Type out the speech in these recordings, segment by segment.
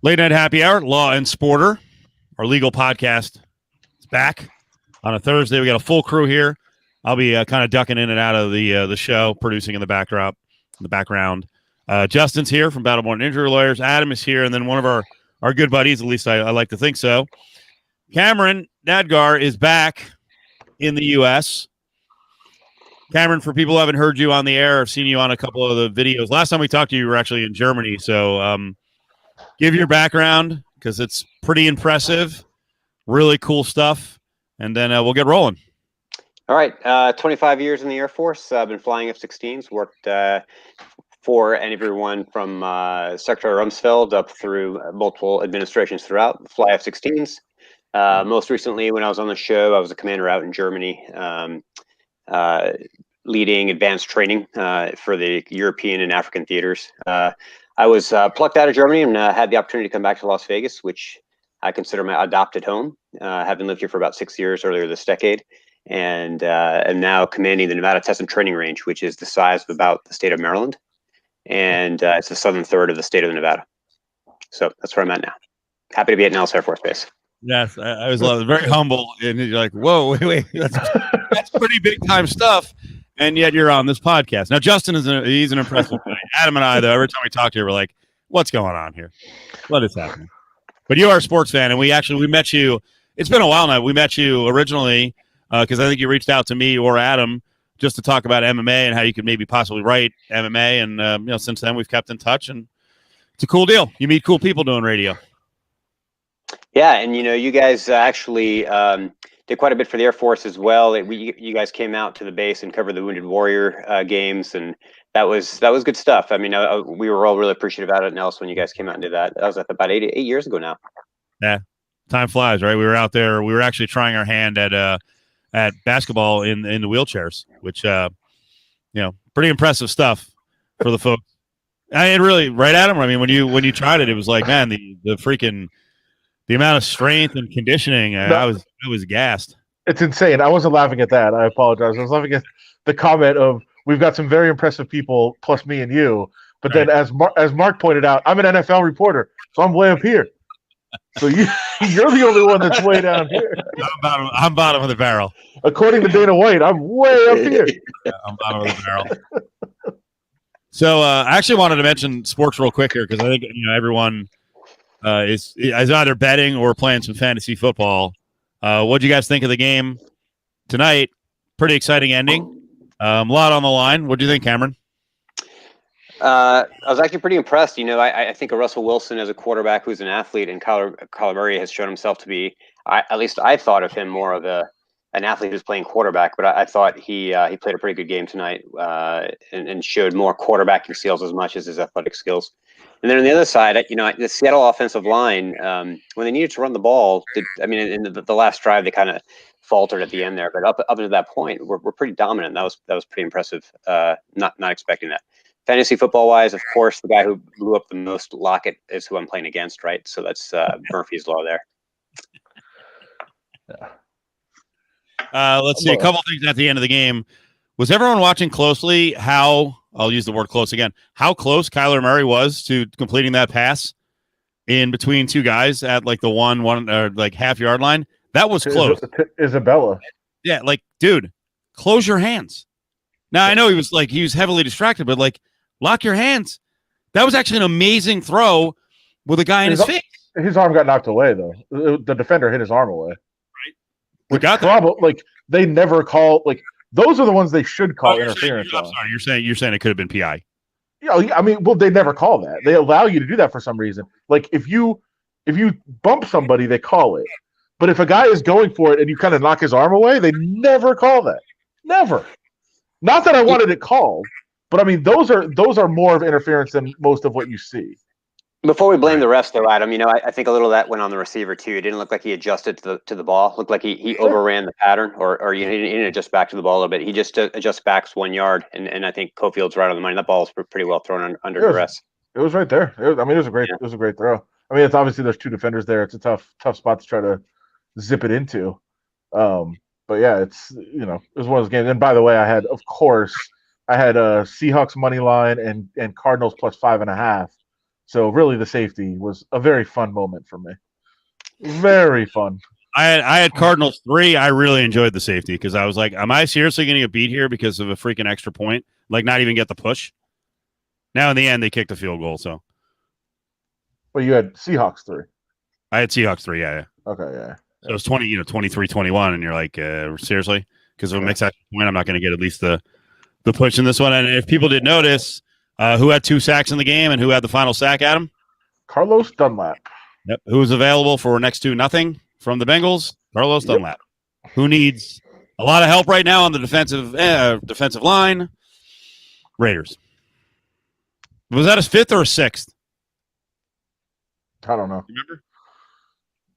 Late Night Happy Hour, Law and Sporter, our legal podcast is back on a Thursday. We got a full crew here. I'll be kind of ducking in and out of the show, producing in the background. Justin's here from Battleborn Injury Lawyers. Adam is here, and then one of our good buddies, at least I like to think so. Cameron Nadgar is back in the U.S. Cameron, for people who haven't heard you on the air, I've seen you on a couple of the videos. Last time we talked to you, you were actually in Germany, so give your background because it's pretty impressive, really cool stuff, and then we'll get rolling. All right, 25 years in the Air Force. I've been flying F-16s, worked for and everyone from Secretary Rumsfeld up through multiple administrations throughout, fly F-16s. Most recently, when I was on the show, I was a commander out in Germany, leading advanced training for the European and African theaters. I was plucked out of Germany and had the opportunity to come back to Las Vegas, which I consider my adopted home, having lived here for about 6 years earlier this decade, and am now commanding the Nevada Test and Training Range, which is the size of about the state of Maryland, and it's the southern third of the state of Nevada. So that's where I'm at now. Happy to be at Nellis Air Force Base. Yes, I was very humble, and you're like, whoa, wait, that's pretty big time stuff. And yet you're on this podcast. Now, Justin he's an impressive guy. Adam and I, though, every time we talk to you, we're like, what's going on here? What is happening? But you are a sports fan, and we met you. It's been a while now. We met you originally because I think you reached out to me or Adam just to talk about MMA and how you could maybe possibly write MMA. And since then we've kept in touch, and it's a cool deal. You meet cool people doing radio. Yeah, and you guys actually did quite a bit for the Air Force as well. You guys came out to the base and covered the Wounded Warrior games, and that was good stuff. I mean, we were all really appreciative about it, Nelson, when you guys came out and did that. That was about eight years ago now. Yeah, time flies, right? We were out there. We were actually trying our hand at basketball in the wheelchairs, which pretty impressive stuff for the folks. It really, right, Adam? I mean, when you tried it, it was like, man, the amount of strength and conditioning, I was gassed. It's insane. I wasn't laughing at that. I apologize. I was laughing at the comment of, we've got some very impressive people, plus me and you. But right. Then as Mark pointed out, I'm an NFL reporter, so I'm way up here. So you're the only one that's way down here. I'm bottom of the barrel. According to Dana White, I'm way up here. Yeah, I'm bottom of the barrel. So I actually wanted to mention sports real quick here because I think everyone is either betting or playing some fantasy football. What do you guys think of the game tonight? Pretty exciting ending. A lot on the line. What do you think, Cameron? I was actually pretty impressed. I think of Russell Wilson as a quarterback who's an athlete, and Kyler Murray has shown himself to be, at least I thought of him more of an athlete who's playing quarterback, but I thought he played a pretty good game tonight and showed more quarterbacking skills as much as his athletic skills. And then on the other side, the Seattle offensive line, when they needed to run the ball, in the last drive, they kind of faltered at the end there. But up until that point, we're pretty dominant. That was pretty impressive. Not expecting that. Fantasy football wise, of course, the guy who blew up the most, Lockett, is who I'm playing against, right? So that's Murphy's Law there. Let's see a couple things at the end of the game. Was everyone watching closely how, I'll use the word close again, how close Kyler Murray was to completing that pass in between two guys at like the one half yard line? That was close. Isabella. Yeah, dude, close your hands. Now I know he was heavily distracted, but lock your hands. That was actually an amazing throw with a guy in his face. His arm got knocked away though. The defender hit his arm away. Right. We got that. They never call those are the ones they should call interference. I'm sorry, you're saying it could have been PI. Yeah, I mean, they never call that. They allow you to do that for some reason. If you bump somebody, they call it. But if a guy is going for it and you kind of knock his arm away, they never call that. Never. Not that I wanted it called, but I mean those are more of interference than most of what you see. Before we blame the refs, though, Adam, I think a little of that went on the receiver too. It didn't look like he adjusted to the ball. It looked like he overran the pattern, or he didn't adjust back to the ball a little bit. He just adjusts back 1 yard, and I think Cofield's right on the money. That ball was pretty well thrown under duress. It was right there. It was a great throw. I mean, it's obviously there's two defenders there. It's a tough spot to try to zip it into. But yeah, it was one of those games. And by the way, I had Seahawks money line and Cardinals plus 5.5. So really, the safety was a very fun moment for me. Very fun. I had Cardinals 3. I really enjoyed the safety because I was like, am I seriously going to get beat here because of a freaking extra point? Like, not even get the push. Now, in the end, they kicked a field goal. So But you had Seahawks 3. I had Seahawks 3. Yeah. Okay, yeah. So it was 23-21, and you're like, seriously? Because of a mixed extra point, I'm not going to get at least the push in this one. And if people did notice, who had 2 sacks in the game and who had the final sack, Adam? Carlos Dunlap. Yep. Who was available for next to nothing from the Bengals? Carlos Dunlap. Who needs a lot of help right now on the defensive line? Raiders. Was that his 5th or 6th? I don't know. Remember?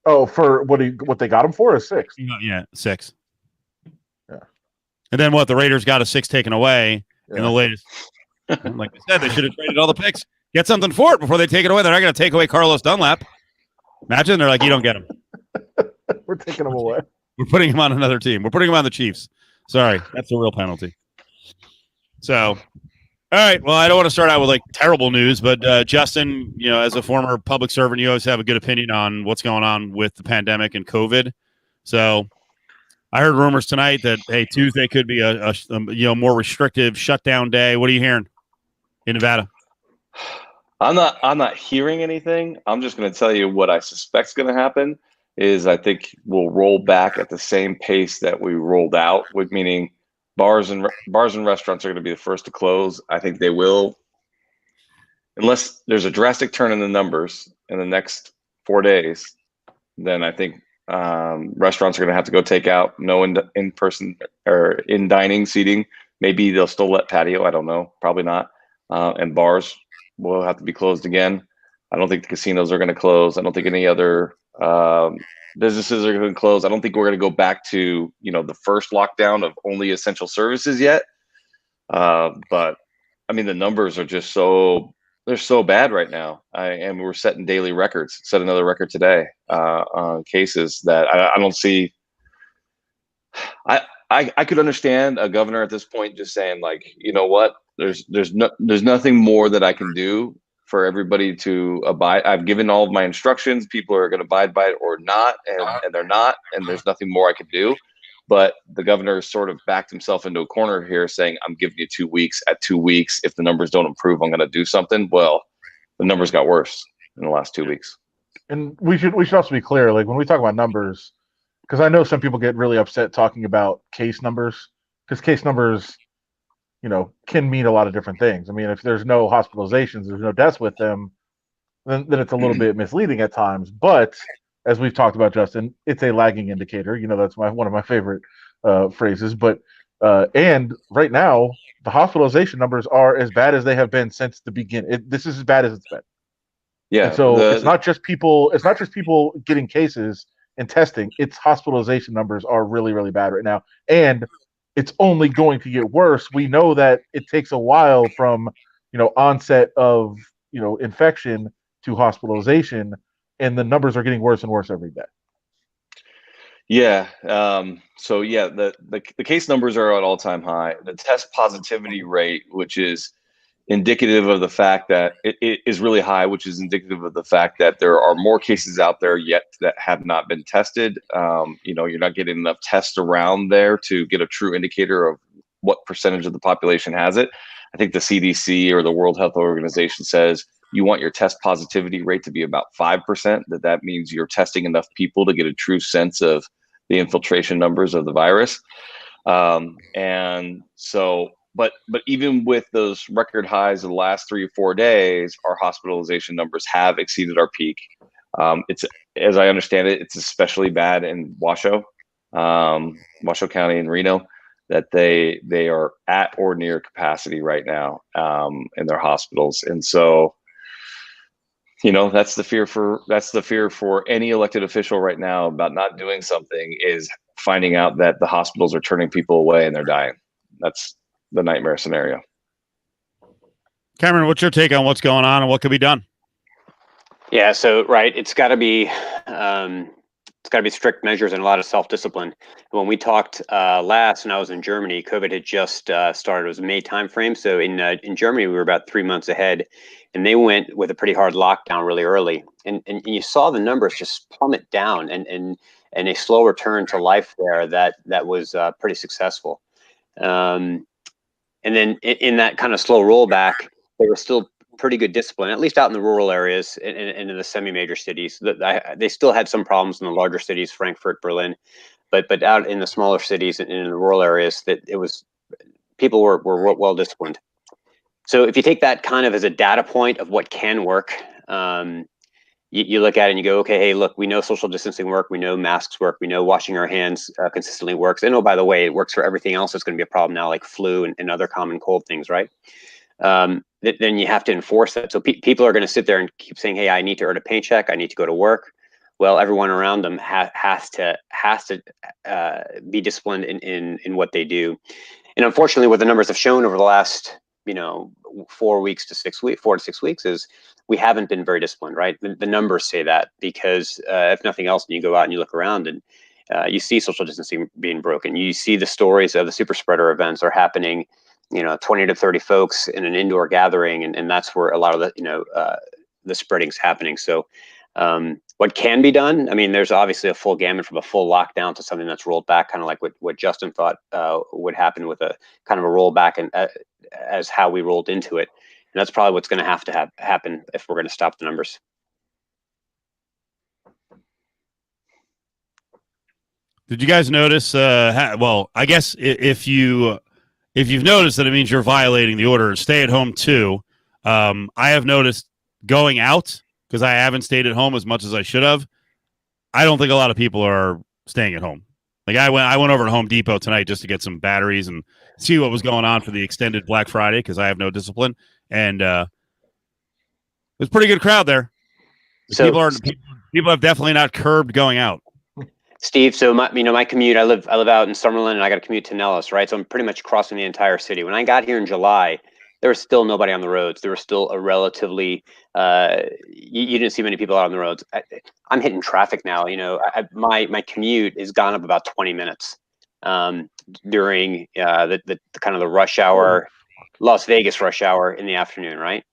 Oh, for what they got him for is 6. Yeah, 6. Yeah. And then what? The Raiders got a 6 taken away in the latest. Like I said, they should have traded all the picks. Get something for it before they take it away. They're not going to take away Carlos Dunlap. Imagine they're like, you don't get him. We're taking him away. We're putting him on another team. We're putting him on the Chiefs. Sorry, that's a real penalty. So, all right. Well, I don't want to start out with like terrible news, but Justin, as a former public servant, you always have a good opinion on what's going on with the pandemic and COVID. So, I heard rumors tonight that Tuesday could be a more restrictive shutdown day. What are you hearing in Nevada? I'm not hearing anything. I'm just going to tell you what I suspect is going to happen. Is I think we'll roll back at the same pace that we rolled out, with meaning bars and restaurants are going to be the first to close. I think they will, unless there's a drastic turn in the numbers in the next 4 days. Then I think restaurants are going to have to go take out, no in person or in dining seating. Maybe they'll still let patio. I don't know. Probably not. And bars will have to be closed again. I don't think the casinos are going to close. I don't think any other businesses are going to close. I don't think we're going to go back to the first lockdown of only essential services yet. But I mean, the numbers are just they're so bad right now. And we're setting daily records. Set another record today on cases that I don't see. I could understand a governor at this point just saying, like, you know what, there's nothing more that I can do for everybody to abide. I've given all of my instructions. People are going to abide by it or not, and they're not, and there's nothing more I can do. But the governor sort of backed himself into a corner here, saying, I'm giving you 2 weeks. At 2 weeks, if the numbers don't improve, I'm going to do something. Well, the numbers got worse in the last 2 weeks. And we should also be clear, like when we talk about numbers, because I know some people get really upset talking about case numbers, because case numbers, can mean a lot of different things. I mean, if there's no hospitalizations, there's no deaths with them, then it's a little bit misleading at times. But as we've talked about, Justin, it's a lagging indicator. That's one of my favorite phrases. But and right now, the hospitalization numbers are as bad as they have been since the beginning. This is as bad as it's been. Yeah. And so it's not just people getting cases and testing. Its hospitalization numbers are really, really bad right now, and it's only going to get worse. We know that it takes a while from onset of infection to hospitalization, and the numbers are getting worse and worse every day. Yeah. So yeah, the case numbers are at all-time high. The test positivity rate, which is indicative of the fact that it is really high, which is indicative of the fact that there are more cases out there yet that have not been tested. You're not getting enough tests around there to get a true indicator of what percentage of the population has it. I think the CDC or the World Health Organization says you want your test positivity rate to be about 5%. That means you're testing enough people to get a true sense of the infiltration numbers of the virus. And so, but even with those record highs of the last 3 or 4 days, our hospitalization numbers have exceeded our peak. It's, as I understand it, it's especially bad in Washoe County and Reno, that they are at or near capacity right now in their hospitals. And so, that's the fear for any elected official right now about not doing something, is finding out that the hospitals are turning people away and they're dying. That's the nightmare scenario. Cameron, what's your take on what's going on and what could be done? Yeah, so right, it's got to be it's got to be strict measures and a lot of self-discipline. When we talked last, when I was in Germany, COVID had just started. It was May timeframe. So in Germany, we were about 3 months ahead, and they went with a pretty hard lockdown really early. And you saw the numbers just plummet down, and a slow return to life there that was pretty successful. And then in that kind of slow rollback, there was still pretty good discipline, at least out in the rural areas and in the semi-major cities. They still had some problems in the larger cities, Frankfurt, Berlin, but out in the smaller cities and in the rural areas, that it was people were well disciplined. So if you take that kind of as a data point of what can work, you look at it and you go, okay, hey, look, we know social distancing work, we know masks work, we know washing our hands consistently works. And oh, by the way, it works for everything else that's going to be a problem now, like flu and other common cold things, right? Then you have to enforce that. So people are going to sit there and keep saying, hey, I need to earn a paycheck, I need to go to work. Well, everyone around them has to be disciplined in what they do. And unfortunately, what the numbers have shown over the last 4 to 6 weeks is we haven't been very disciplined, right? The numbers say that, because if nothing else, and you go out and you look around and you see social distancing being broken. You see the stories of the super spreader events are happening, 20 to 30 folks in an indoor gathering, and that's where a lot of the spreading's happening. So what can be done? I mean, there's obviously a full gamut from a full lockdown to something that's rolled back, kind of like what Justin thought would happen with a kind of a rollback, and as how we rolled into it. And that's probably what's going to have to happen if we're going to stop the numbers. Did you guys notice? Well, I guess if you've noticed that, it means you're violating the order. Stay at home too. I have noticed going out, because I haven't stayed at home as much as I should have. I don't think a lot of people are staying at home. Like I went over to Home Depot tonight just to get some batteries and see what was going on for the extended Black Friday, because I have no discipline. And it was a pretty good crowd there. So people have definitely not curbed going out. Steve, so my commute, I live out in Summerlin, and I got to commute to Nellis, right? So I'm pretty much crossing the entire city. When I got here in July, there was still nobody on the roads. There was still a relatively, you didn't see many people out on the roads. I'm hitting traffic now. My commute has gone up about 20 minutes during the kind of the rush hour, Las Vegas rush hour in the afternoon, right?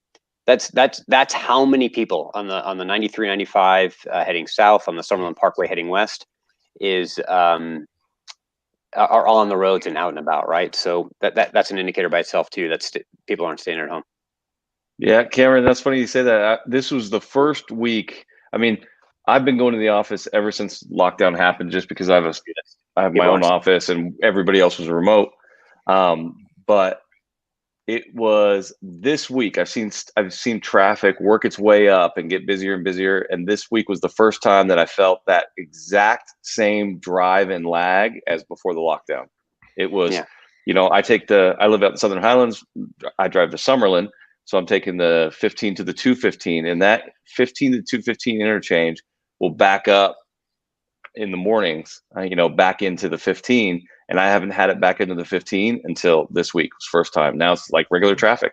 That's how many people on the 93, 95 heading south, on the Summerlin Parkway heading west, are all on the roads and out and about, right? So that's an indicator by itself too. That's people aren't staying at home. Yeah, Cameron, that's funny you say that. This was the first week. I mean, I've been going to the office ever since lockdown happened, just because I have my own office and everybody else was remote. But it was this week I've seen traffic work its way up and get busier and busier. And this week was the first time that I felt that exact same drive and lag as before the lockdown. It was, I live out in Southern Highlands. I drive to Summerlin. So I'm taking the 15 to the 215, and that 15 to 215 interchange will back up in the mornings, back into the 15. And I haven't had it back into the 15 until this week. It was first time. Now it's like regular traffic.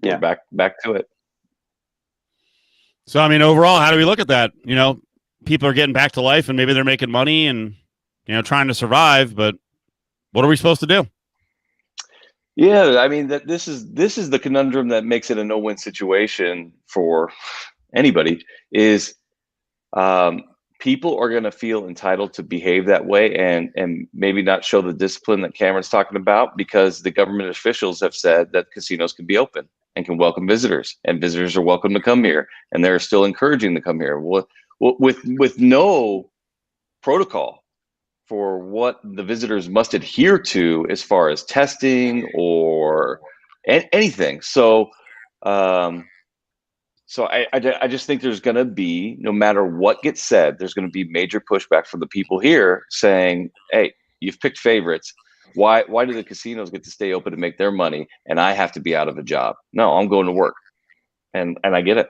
We're back to it. So, I mean, overall, how do we look at that? People are getting back to life, and maybe they're making money and, trying to survive. But what are we supposed to do? Yeah, I mean, this is the conundrum that makes it a no-win situation for anybody. Is people are going to feel entitled to behave that way and maybe not show the discipline that Cameron's talking about, because the government officials have said that casinos can be open and can welcome visitors, and visitors are welcome to come here, and they're still encouraging to come here with no protocol for what the visitors must adhere to as far as testing or anything. So I just think there's going to be, no matter what gets said, there's going to be major pushback from the people here saying, hey, you've picked favorites. Why do the casinos get to stay open and make their money, and I have to be out of a job? No, I'm going to work. And I get it.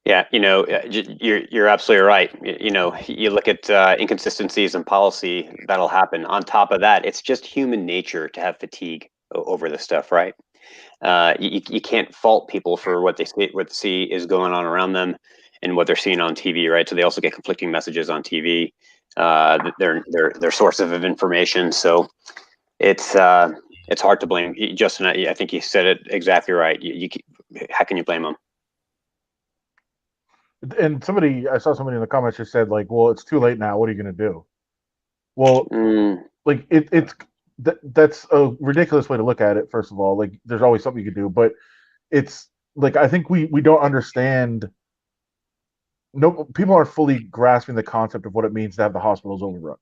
Yeah, you're absolutely right. You look at inconsistencies in policy, that'll happen. On top of that, it's just human nature to have fatigue over this stuff, right? You can't fault people for what they see is going on around them. and what they're seeing on TV, right? So they also get conflicting messages on TV. Their source of information. So it's hard to blame. Justin, I think you said it exactly right. How can you blame them? And I saw somebody in the comments just said like, well, it's too late now. What are you going to do? Well, like that's a ridiculous way to look at it. First of all, like there's always something you can do, but it's like I think we don't understand. No, people aren't fully grasping the concept of what it means to have the hospitals overrun.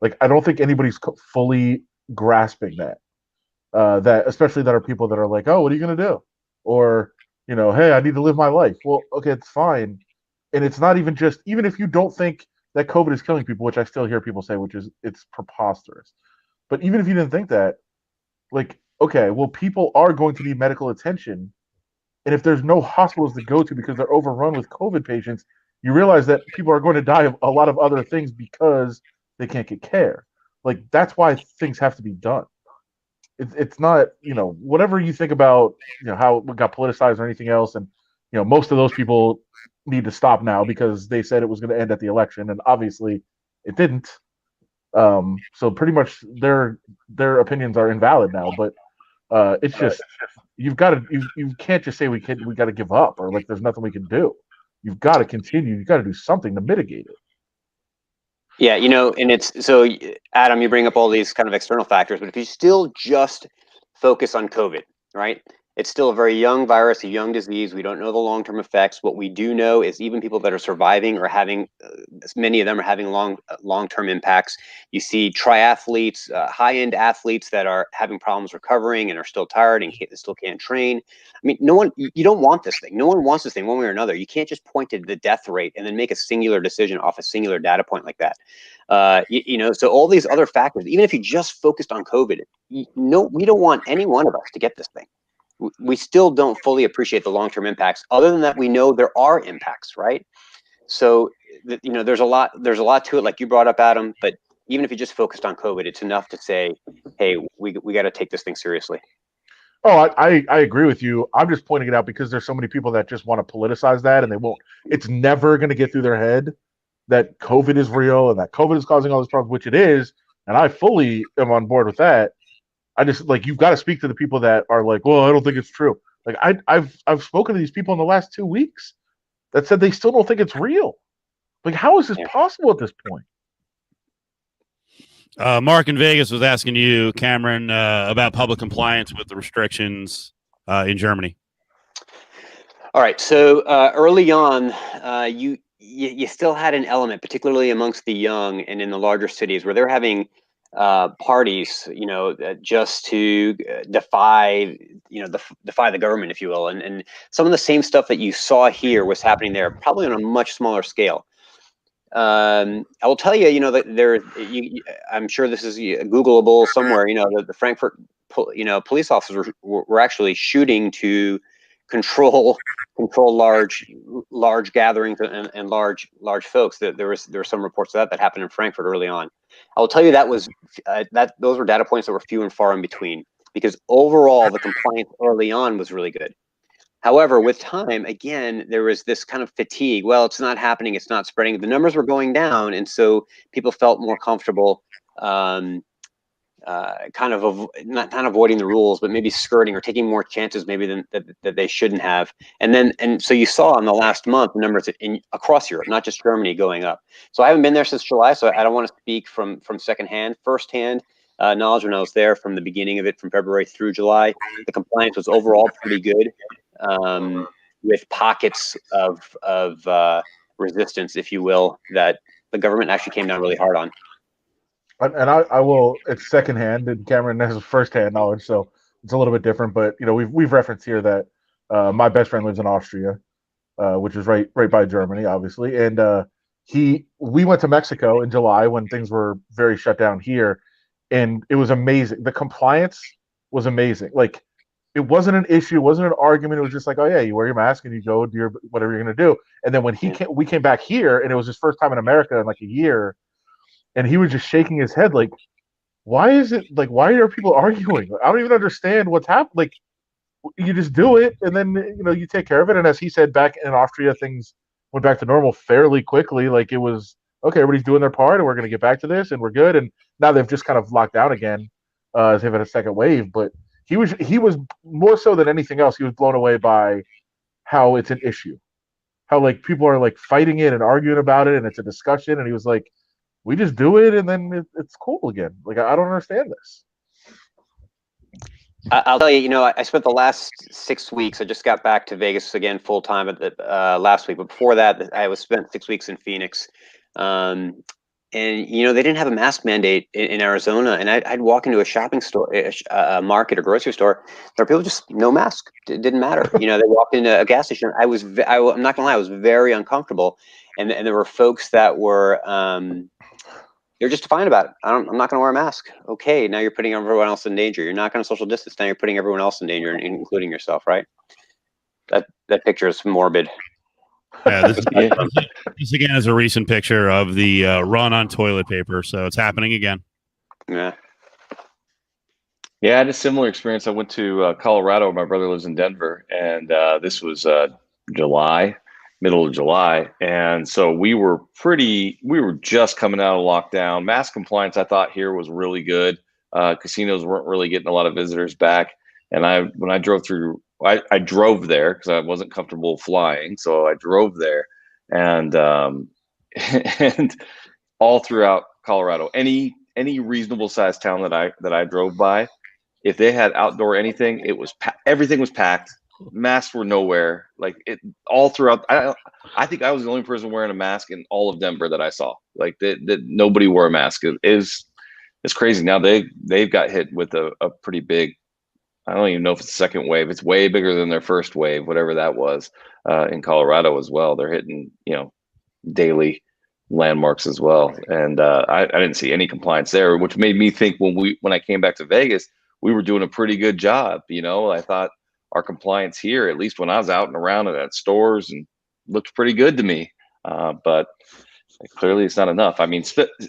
Like I don't think anybody's fully grasping that. That especially that are people that are like, oh, what are you going to do? Or hey, I need to live my life. Well, okay, it's fine, and it's not even just even if you don't think that COVID is killing people, which I still hear people say, which is it's preposterous. But even if you didn't think that, like, okay, well, people are going to need medical attention. And if there's no hospitals to go to because they're overrun with COVID patients, you realize that people are going to die of a lot of other things because they can't get care. Like, that's why things have to be done. It's not, whatever you think about, how it got politicized or anything else. And, most of those people need to stop now because they said it was going to end at the election. And obviously it didn't. So pretty much their opinions are invalid now, but it's just you can't just say we got to give up or like there's nothing we can do. You've got to continue. You've got to do something to mitigate it. Yeah, and it's so Adam, you bring up all these kind of external factors, but if you still just focus on COVID, right? It's still a very young virus, a young disease. We don't know the long-term effects. What we do know is even people that are surviving are having, many of them are having long-term impacts. You see triathletes, high-end athletes that are having problems recovering and are still tired and still can't train. I mean, you don't want this thing. No one wants this thing one way or another. You can't just point to the death rate and then make a singular decision off a singular data point like that. So all these other factors, even if you just focused on COVID, we don't want any one of us to get this thing. We still don't fully appreciate the long-term impacts. Other than that, we know there are impacts, right? So, there's a lot to it, like you brought up, Adam. But even if you just focused on COVID, it's enough to say, hey, we got to take this thing seriously. Oh, I agree with you. I'm just pointing it out because there's so many people that just want to politicize that, and they won't. It's never going to get through their head that COVID is real and that COVID is causing all these problems, which it is, and I fully am on board with that. I just like you've got to speak to the people that are like, well, I don't think it's true. Like I've spoken to these people in the last 2 weeks that said they still don't think it's real. Like, how is this possible at this point? Mark in Vegas was asking you, Cameron, about public compliance with the restrictions in Germany. All right. So early on, you still had an element, particularly amongst the young and in the larger cities, where they're having parties, just to defy the government, if you will, and some of the same stuff that you saw here was happening there, probably on a much smaller scale. I will tell you, that I'm sure this is Googleable somewhere. The Frankfurt, police officers were actually shooting to control large gatherings and large folks. That there were some reports of that happened in Frankfurt early on. I will tell you those were data points that were few and far in between, because overall the compliance early on was really good. However, with time, again, there was this kind of fatigue. Well, it's not happening. It's not spreading. The numbers were going down, and so people felt more comfortable not avoiding the rules, but maybe skirting or taking more chances maybe than that they shouldn't have. And so you saw in the last month the numbers across Europe, not just Germany, going up. So I haven't been there since July, so I don't want to speak from firsthand knowledge when I was there from the beginning of it, from February through July. The compliance was overall pretty good, with pockets of resistance, if you will, that the government actually came down really hard on. And I will. It's secondhand, and Cameron has firsthand knowledge, so it's a little bit different. But we've referenced here that my best friend lives in Austria, which is right by Germany, obviously. And we went to Mexico in July when things were very shut down here, and it was amazing. The compliance was amazing. Like, it wasn't an issue, it wasn't an argument. It was just like, oh yeah, you wear your mask and you go do your whatever you're gonna do. And then when we came back here, and it was his first time in America in like a year. And he was just shaking his head like, why are people arguing? I don't even understand what's happening. Like, you just do it, and then you take care of it. And as he said, back in Austria, things went back to normal fairly quickly. Like it was okay, everybody's doing their part, and we're going to get back to this, and we're good. And now they've just kind of locked down again, as they've had a second wave. But he was more so than anything else. He was blown away by how it's an issue, how like people are like fighting it and arguing about it, and it's a discussion. And he was like, "We just do it, and then it's cool again." Like I don't understand this. I'll tell you, I spent the last 6 weeks. I just got back to Vegas again full time at the last week, but before that, I was spent 6 weeks in Phoenix. And they didn't have a mask mandate in Arizona, and I'd walk into a shopping store, a market or grocery store. There were people just no mask. It didn't matter. They walked into a gas station. I'm not gonna lie, I was very uncomfortable, and there were folks that were they're just defiant about it. I'm not going to wear a mask. Okay, now you're putting everyone else in danger. You're not going to social distance. Now you're putting everyone else in danger, including yourself, right? That picture is morbid. Yeah, this again is a recent picture of the run on toilet paper, so it's happening again. Yeah. Yeah, I had a similar experience. I went to Colorado. My brother lives in Denver, and this was middle of July. And so we were just coming out of lockdown. Mask compliance, I thought here was really good. Casinos weren't really getting a lot of visitors back. And when I drove through, I drove there because I wasn't comfortable flying. So I drove there and and all throughout Colorado, any reasonable sized town that I drove by, if they had outdoor anything, everything was packed. Masks were nowhere. Like it all throughout. I think I was the only person wearing a mask in all of Denver that I saw. Like that nobody wore a mask. It's crazy. Now they've got hit with a pretty big. I don't even know if it's a second wave. It's way bigger than their first wave, whatever that was, in Colorado as well. They're hitting daily landmarks as well, and I didn't see any compliance there, which made me think when I came back to Vegas, we were doing a pretty good job. I thought our compliance here, at least when I was out and around and at stores, and looked pretty good to me. But clearly it's not enough. I mean,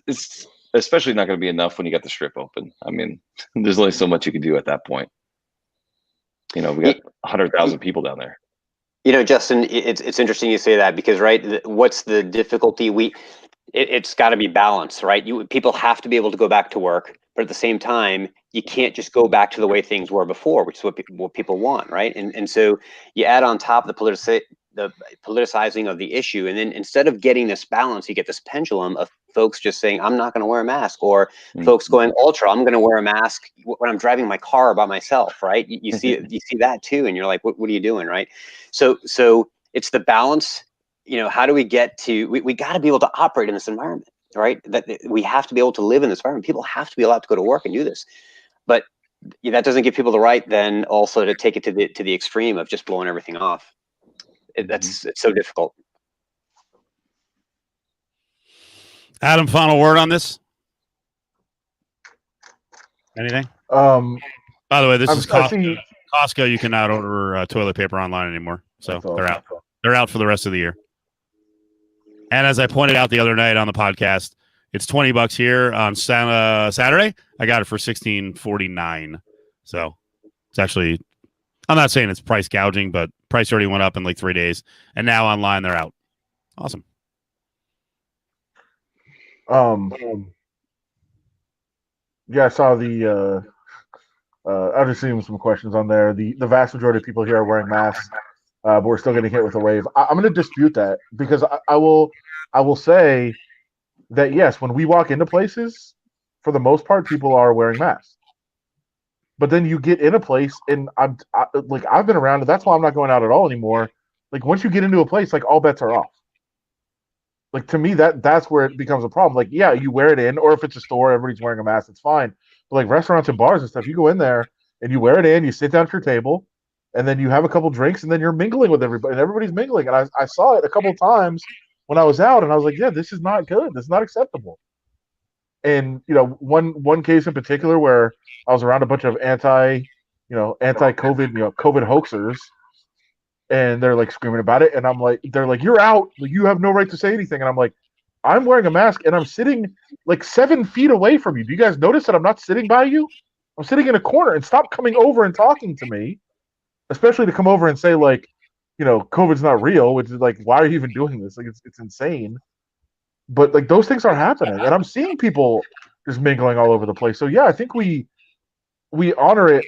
it's especially not going to be enough when you got the strip open. I mean, there's only so much you can do at that point. We got 100,000 people down there. Justin, it's interesting you say that because, right, what's the difficulty? It's got to be balanced, right? People have to be able to go back to work, but at the same time, you can't just go back to the way things were before, which is what people want, right? And so you add on top the politicizing of the issue, and then instead of getting this balance, you get this pendulum of folks just saying, "I'm not going to wear a mask," or folks going ultra, "I'm going to wear a mask when I'm driving my car by myself," right? You see that too, and you're like, "What are you doing?" Right? So it's the balance. How do we get to? We got to be able to operate in this environment, right? That we have to be able to live in this environment. People have to be allowed to go to work and do this, but that doesn't give people the right then also to take it to the extreme of just blowing everything off. It's so difficult. Adam, final word on this? Anything? By the way, this is Costco. Costco, you cannot order toilet paper online anymore, so they're out. They're out for the rest of the year. And as I pointed out the other night on the podcast, it's $20 here on Saturday. I got it for $16.49. So it's actually, I'm not saying it's price gouging, but price already went up in like 3 days, and now online they're out. Awesome. Yeah, I saw the. I was just seeing some questions on there. The vast majority of people here are wearing masks, but we're still getting hit with a wave. I'm going to dispute that because I will say that yes, when we walk into places, for the most part, people are wearing masks. But then you get in a place, and I've been around, and that's why I'm not going out at all anymore. Like once you get into a place, like all bets are off. Like to me, that's where it becomes a problem. Like yeah, you wear it in, or if it's a store, everybody's wearing a mask, it's fine. But like restaurants and bars and stuff, you go in there and you wear it in, you sit down at your table, and then you have a couple drinks, and then you're mingling with everybody, and everybody's mingling. And I saw it a couple of times when I was out, and I was like, yeah, this is not good. This is not acceptable. And one case in particular where I was around a bunch of anti-COVID, COVID hoaxers, and they're like screaming about it, and I'm like, they're like, you're out, like you have no right to say anything, and I'm like, I'm wearing a mask, and I'm sitting like 7 feet away from you. Do you guys notice that I'm not sitting by you? I'm sitting in a corner, and stop coming over and talking to me, especially to come over and say like, COVID's not real, which is like, why are you even doing this? Like, it's insane. But like those things are happening, and I'm seeing people just mingling all over the place. So yeah, I think we honor it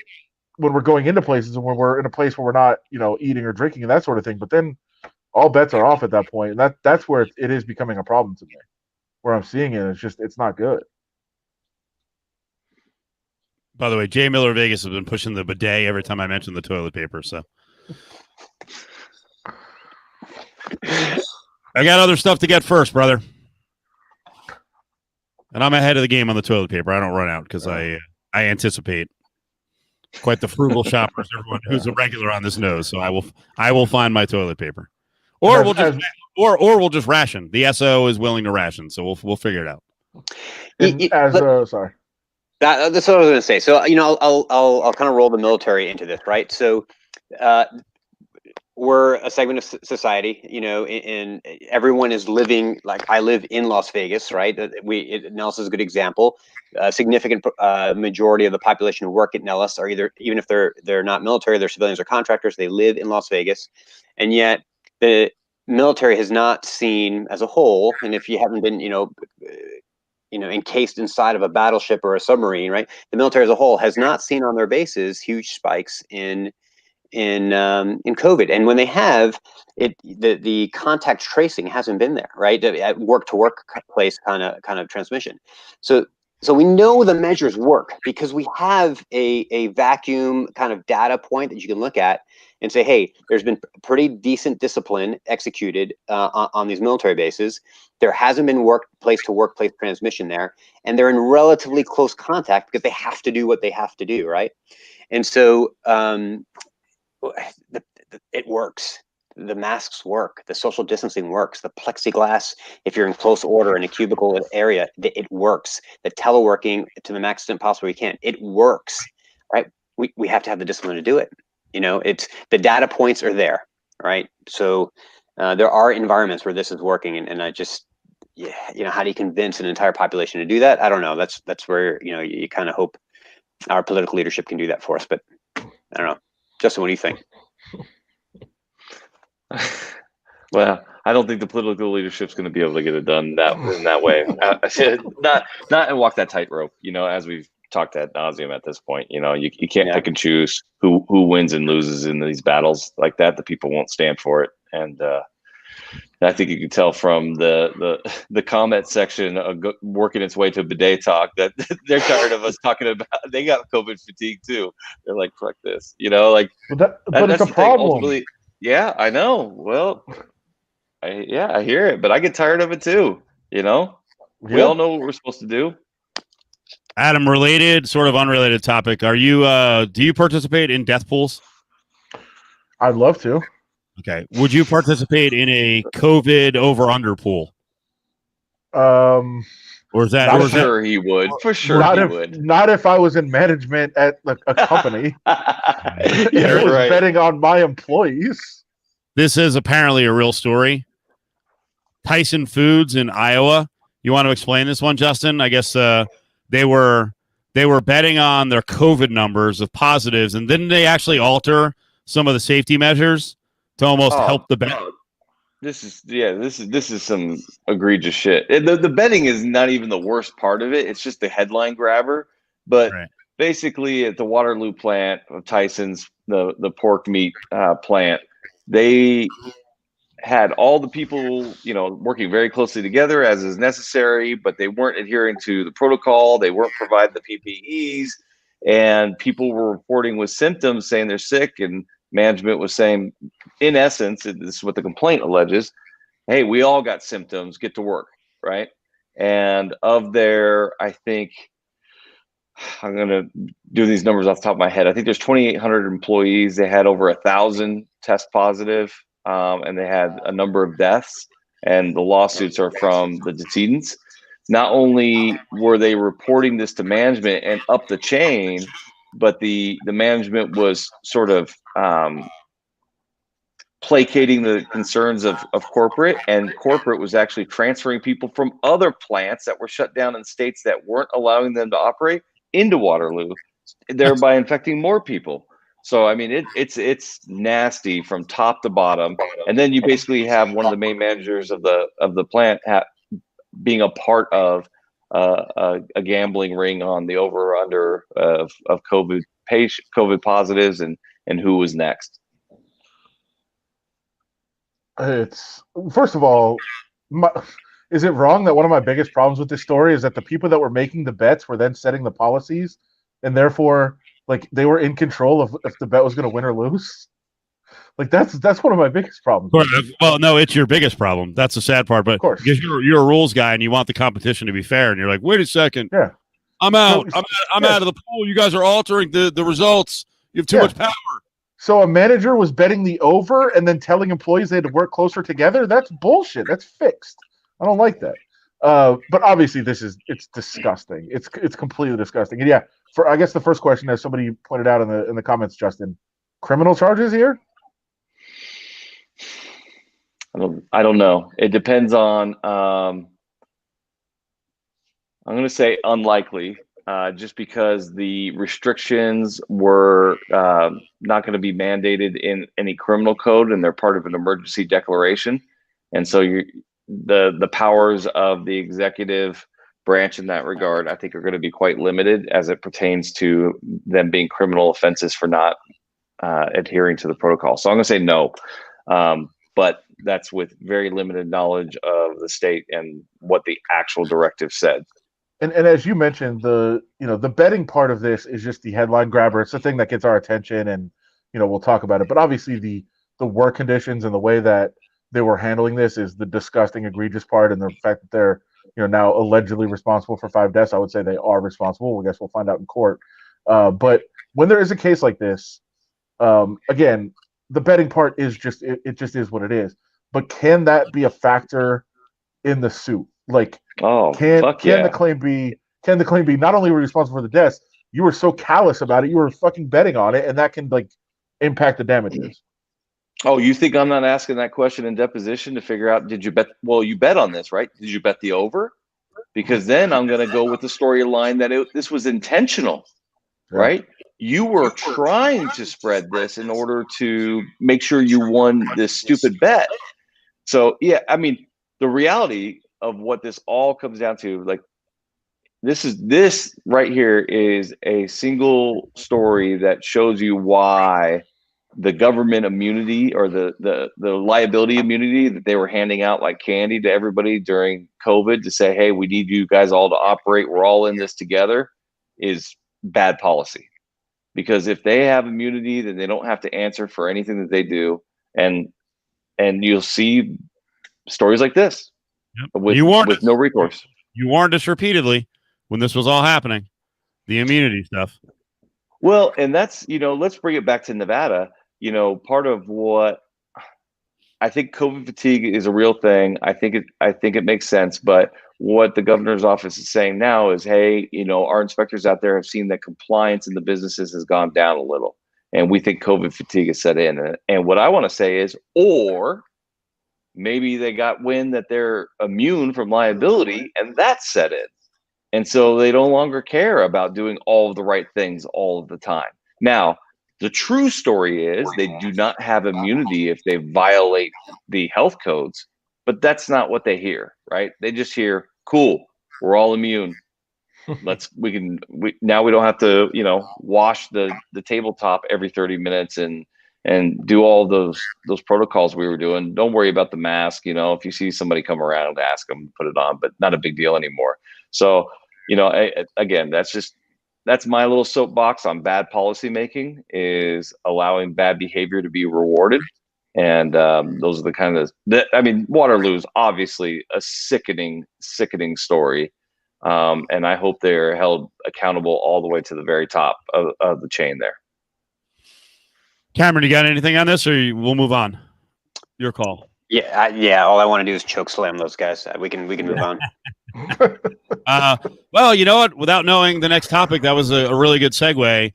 when we're going into places and when we're in a place where we're not, eating or drinking and that sort of thing. But then all bets are off at that point, and that's where it is becoming a problem to me. Where I'm seeing it, it's not good. By the way, Jay Miller Vegas has been pushing the bidet every time I mention the toilet paper. So I got other stuff to get first, brother. And I'm ahead of the game on the toilet paper. I don't run out because I anticipate quite the frugal shopper as everyone who's a regular on this knows. So I will find my toilet paper, or we'll just ration. The SO is willing to ration, so we'll figure it out. Sorry. That's what I was going to say. So I'll kind of roll the military into this, right? So we're a segment of society, and everyone is living like I live in Las Vegas, right? Nellis is a good example. A significant majority of the population who work at Nellis are even if they're not military, they're civilians or contractors. They live in Las Vegas, and yet the military has not seen as a whole. And if you haven't been, encased inside of a battleship or a submarine, right? The military as a whole has not seen on their bases huge spikes in COVID, and when they have it, the contact tracing hasn't been there, right? At work to workplace kind of transmission. So we know the measures work because we have a vacuum kind of data point that you can look at and say, hey, there's been pretty decent discipline executed on these military bases. There hasn't been workplace to workplace transmission there, and they're in relatively close contact because they have to do what they have to do, right? And so it works. The masks work. The social distancing works. The plexiglass, if you're in close order in a cubicle area, it works. The teleworking to the max extent possible we can, it works, right? We have to have the discipline to do it. It's the data points are there, right? So there are environments where this is working, and I just, how do you convince an entire population to do that? I don't know. That's where you kind of hope our political leadership can do that for us, but I don't know. Justin, what do you think? Well, I don't think the political leadership's going to be able to get it done in that way. Not and walk that tightrope. As we've talked ad nauseum at this point. You can't pick and choose who wins and loses in these battles like that. The people won't stand for it, and I think you can tell from the comment section working its way to bidet talk that they're tired of us talking about. They got COVID fatigue too. They're like, "Fuck this," Like, but it's a problem. Yeah, I know. Well, I hear it, but I get tired of it too. We all know what we're supposed to do. Adam, sort of unrelated topic. Are you? Do you participate in death pools? I'd love to. Okay. Would you participate in a COVID over/under pool? Or is that? For sure he would. For sure he would. Not if I was in management at a company. It was betting on my employees. This is apparently a real story. Tyson Foods in Iowa. You want to explain this one, Justin? I guess they were betting on their COVID numbers of positives, and didn't they actually alter some of the safety measures to almost help the bet? This is some egregious shit. The betting is not even the worst part of it. It's just the headline grabber. But basically, at the Waterloo plant of Tyson's, the pork meat plant, they had all the people, working very closely together as is necessary, but they weren't adhering to the protocol. They weren't providing the PPEs, and people were reporting with symptoms saying they're sick, and management was saying, in essence, this is what the complaint alleges, hey, we all got symptoms, get to work, right? And of their, I think, I'm going to do these numbers off the top of my head. I think there's 2,800 employees. They had over 1,000 test positive, and they had a number of deaths, and the lawsuits are from the decedents. Not only were they reporting this to management and up the chain, but the management was sort of placating the concerns of corporate, and corporate was actually transferring people from other plants that were shut down in states that weren't allowing them to operate into Waterloo, thereby infecting more people. So I mean, it's nasty from top to bottom, and then you basically have one of the main managers of the plant being a part of a gambling ring on the over or under of COVID positives and who was next. It's first of all, is it wrong that one of my biggest problems with this story is that the people that were making the bets were then setting the policies, and therefore, like, they were in control of if the bet was going to win or lose? Like, that's one of my biggest problems. Well, no, it's your biggest problem. That's the sad part. But Of course, because you're a rules guy and you want the competition to be fair, and you're like, wait a second, yeah, I'm out. So- I'm out of the pool. You guys are altering the results. You have too much power. So a manager was betting the over and then telling employees they had to work closer together. That's bullshit. That's fixed. I don't like that. But obviously, it's disgusting. It's completely disgusting. And yeah, I guess the first question, as somebody pointed out in the comments, Justin, criminal charges here. I don't know. It depends on. I'm going to say unlikely, just because the restrictions were not going to be mandated in any criminal code, and they're part of an emergency declaration, and so the powers of the executive branch in that regard, I think, are going to be quite limited as it pertains to them being criminal offenses for not adhering to the protocol. So I'm going to say no, but that's with very limited knowledge of the state and what the actual directive said. And as you mentioned, the betting part of this is just the headline grabber. It's the thing that gets our attention, and we'll talk about it. But obviously, the work conditions and the way that they were handling this is the disgusting, egregious part, and the fact that they're now allegedly responsible for 5 deaths. I would say they are responsible. I guess we'll find out in court. But when there is a case like this, again, the betting part is just it just is what it is. But can that be a factor in the suit? Like, can the claim be not only were you responsible for the deaths, you were so callous about it, you were fucking betting on it, and that can impact the damages. Oh, you think I'm not asking that question in deposition to figure out, did you bet? Well, you bet on this, right? Did you bet the over? Because then I'm going to go with the storyline that this was intentional, right? You were trying to spread this in order to make sure you won this stupid bet. So, yeah, I mean, the reality of what this all comes down to, like, this right here is a single story that shows you why the government immunity or the liability immunity that they were handing out like candy to everybody during COVID to say, hey, we need you guys all to operate, we're all in this together, is bad policy. Because if they have immunity, then they don't have to answer for anything that they do. And you'll see stories like this with no recourse. You warned us repeatedly when this was all happening, the immunity stuff. Well, and that's, let's bring it back to Nevada. Part of what I think COVID fatigue is a real thing. I think it makes sense. But what the governor's office is saying now is, hey, our inspectors out there have seen that compliance in the businesses has gone down a little. And we think COVID fatigue has set in. And what I want to say is, or maybe they got wind that they're immune from liability and that's set in. And so they no longer care about doing all of the right things all of the time. Now, the true story is they do not have immunity if they violate the health codes, but that's not what they hear, right? They just hear, cool, we're all immune. Now we don't have to, wash the tabletop every 30 minutes and do all those protocols we were doing. Don't worry about the mask. If you see somebody come around, ask them to put it on, but not a big deal anymore. So, again, that's my little soapbox on bad policy making, is allowing bad behavior to be rewarded. And those are the kind of, Waterloo's obviously a sickening story. And I hope they're held accountable all the way to the very top of the chain there. Cameron, you got anything on this, or we'll move on? Your call. Yeah. All I want to do is choke slam those guys. We can move on. Well, you know what? Without knowing the next topic, that was a really good segue.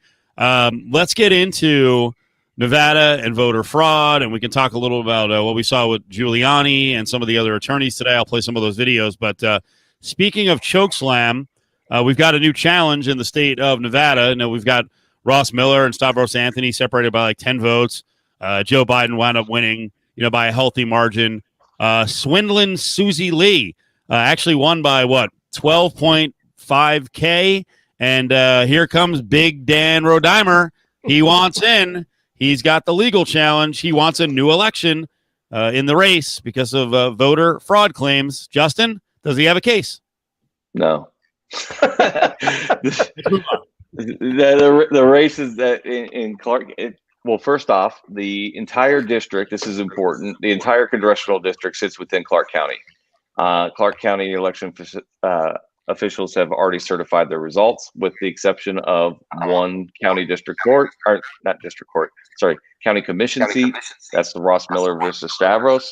Let's get into Nevada and voter fraud, and we can talk a little about what we saw with Giuliani and some of the other attorneys today. I'll play some of those videos. But speaking of chokeslam, we've got a new challenge in the state of Nevada. Now, we've got Ross Miller and Stavros Anthony separated by like 10 votes. Joe Biden wound up winning, by a healthy margin. Swindlin' Susie Lee actually won by 12.5K. And here comes Big Dan Rodimer. He wants in. He's got the legal challenge. He wants a new election in the race because of voter fraud claims. Justin, does he have a case? No. The race is that in Clark. Well, first off, the entire district, this is important, the entire congressional district sits within Clark County. Clark County election officials have already certified their results, with the exception of one county district court, or not district court, sorry, county commission seat. That's the Ross Miller versus Stavros.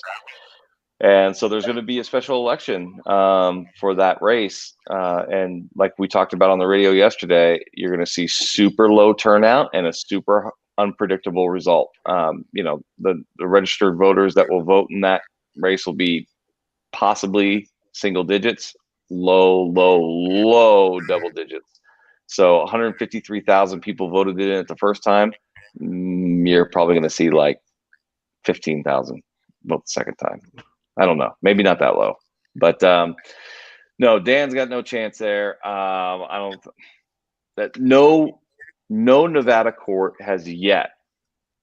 And so there's going to be a special election for that race. And like we talked about on the radio yesterday, you're going to see super low turnout and a super unpredictable result. The registered voters that will vote in that race will be possibly single digits, low double digits. So 153,000 people voted in it the first time. You're probably going to see like 15,000 vote the second time. I don't know, maybe not that low, but no, Dan's got no chance there. No Nevada court has yet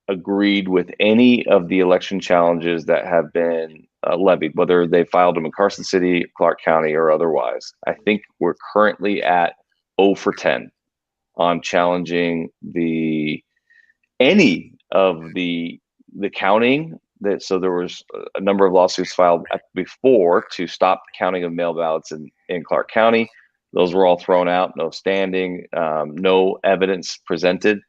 agreed with any of the election challenges that have been levied, whether they filed them in Carson City, Clark County, or otherwise. I think we're currently at 0 for 10 on challenging any of the counting. So there was a number of lawsuits filed before to stop the counting of mail ballots in Clark County. Those were all thrown out, no standing, no evidence presented.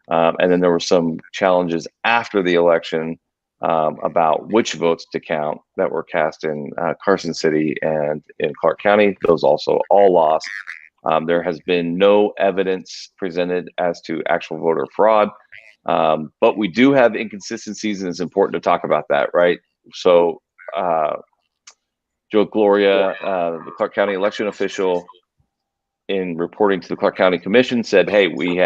And then there were some challenges after the election about which votes to count that were cast in Carson City and in Clark County. Those also all lost. There has been no evidence presented as to actual voter fraud. But we do have inconsistencies, and it's important to talk about that, right? So Joe Gloria, the Clark County election official, in reporting to the Clark County Commission, said, hey, we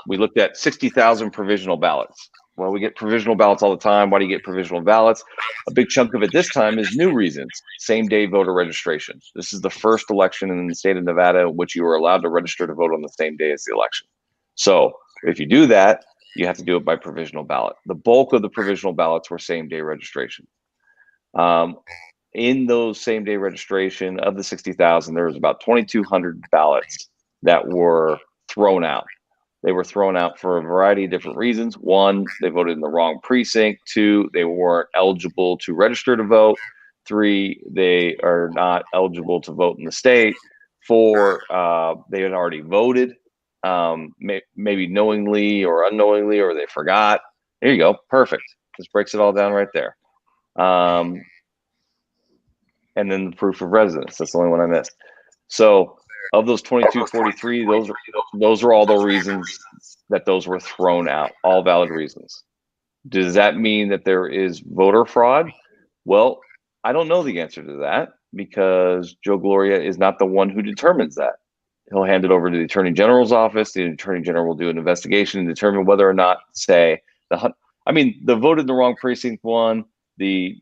looked at 60,000 provisional ballots. Well, we get provisional ballots all the time. Why do you get provisional ballots? A big chunk of it this time is new reasons. Same-day voter registration. This is the first election in the state of Nevada in which you are allowed to register to vote on the same day as the election. So if you do that, you have to do it by provisional ballot. The bulk of the provisional ballots were same-day registration. In those same-day registration, of the 60,000, there was about 2,200 ballots that were thrown out. They were thrown out for a variety of different reasons. One, they voted in the wrong precinct. Two, they weren't eligible to register to vote. Three, they are not eligible to vote in the state. Four, they had already voted, maybe knowingly or unknowingly, or they forgot. There you go. Perfect. This breaks it all down right there. And then the proof of residence. That's the only one I missed. So of those 2,243, those are all the reasons that those were thrown out, all valid reasons. Does that mean that there is voter fraud? Well, I don't know the answer to that because Joe Gloria is not the one who determines that. He'll hand it over to the Attorney General's office. The Attorney General will do an investigation and determine whether or not, say, the voted in the wrong precinct one, the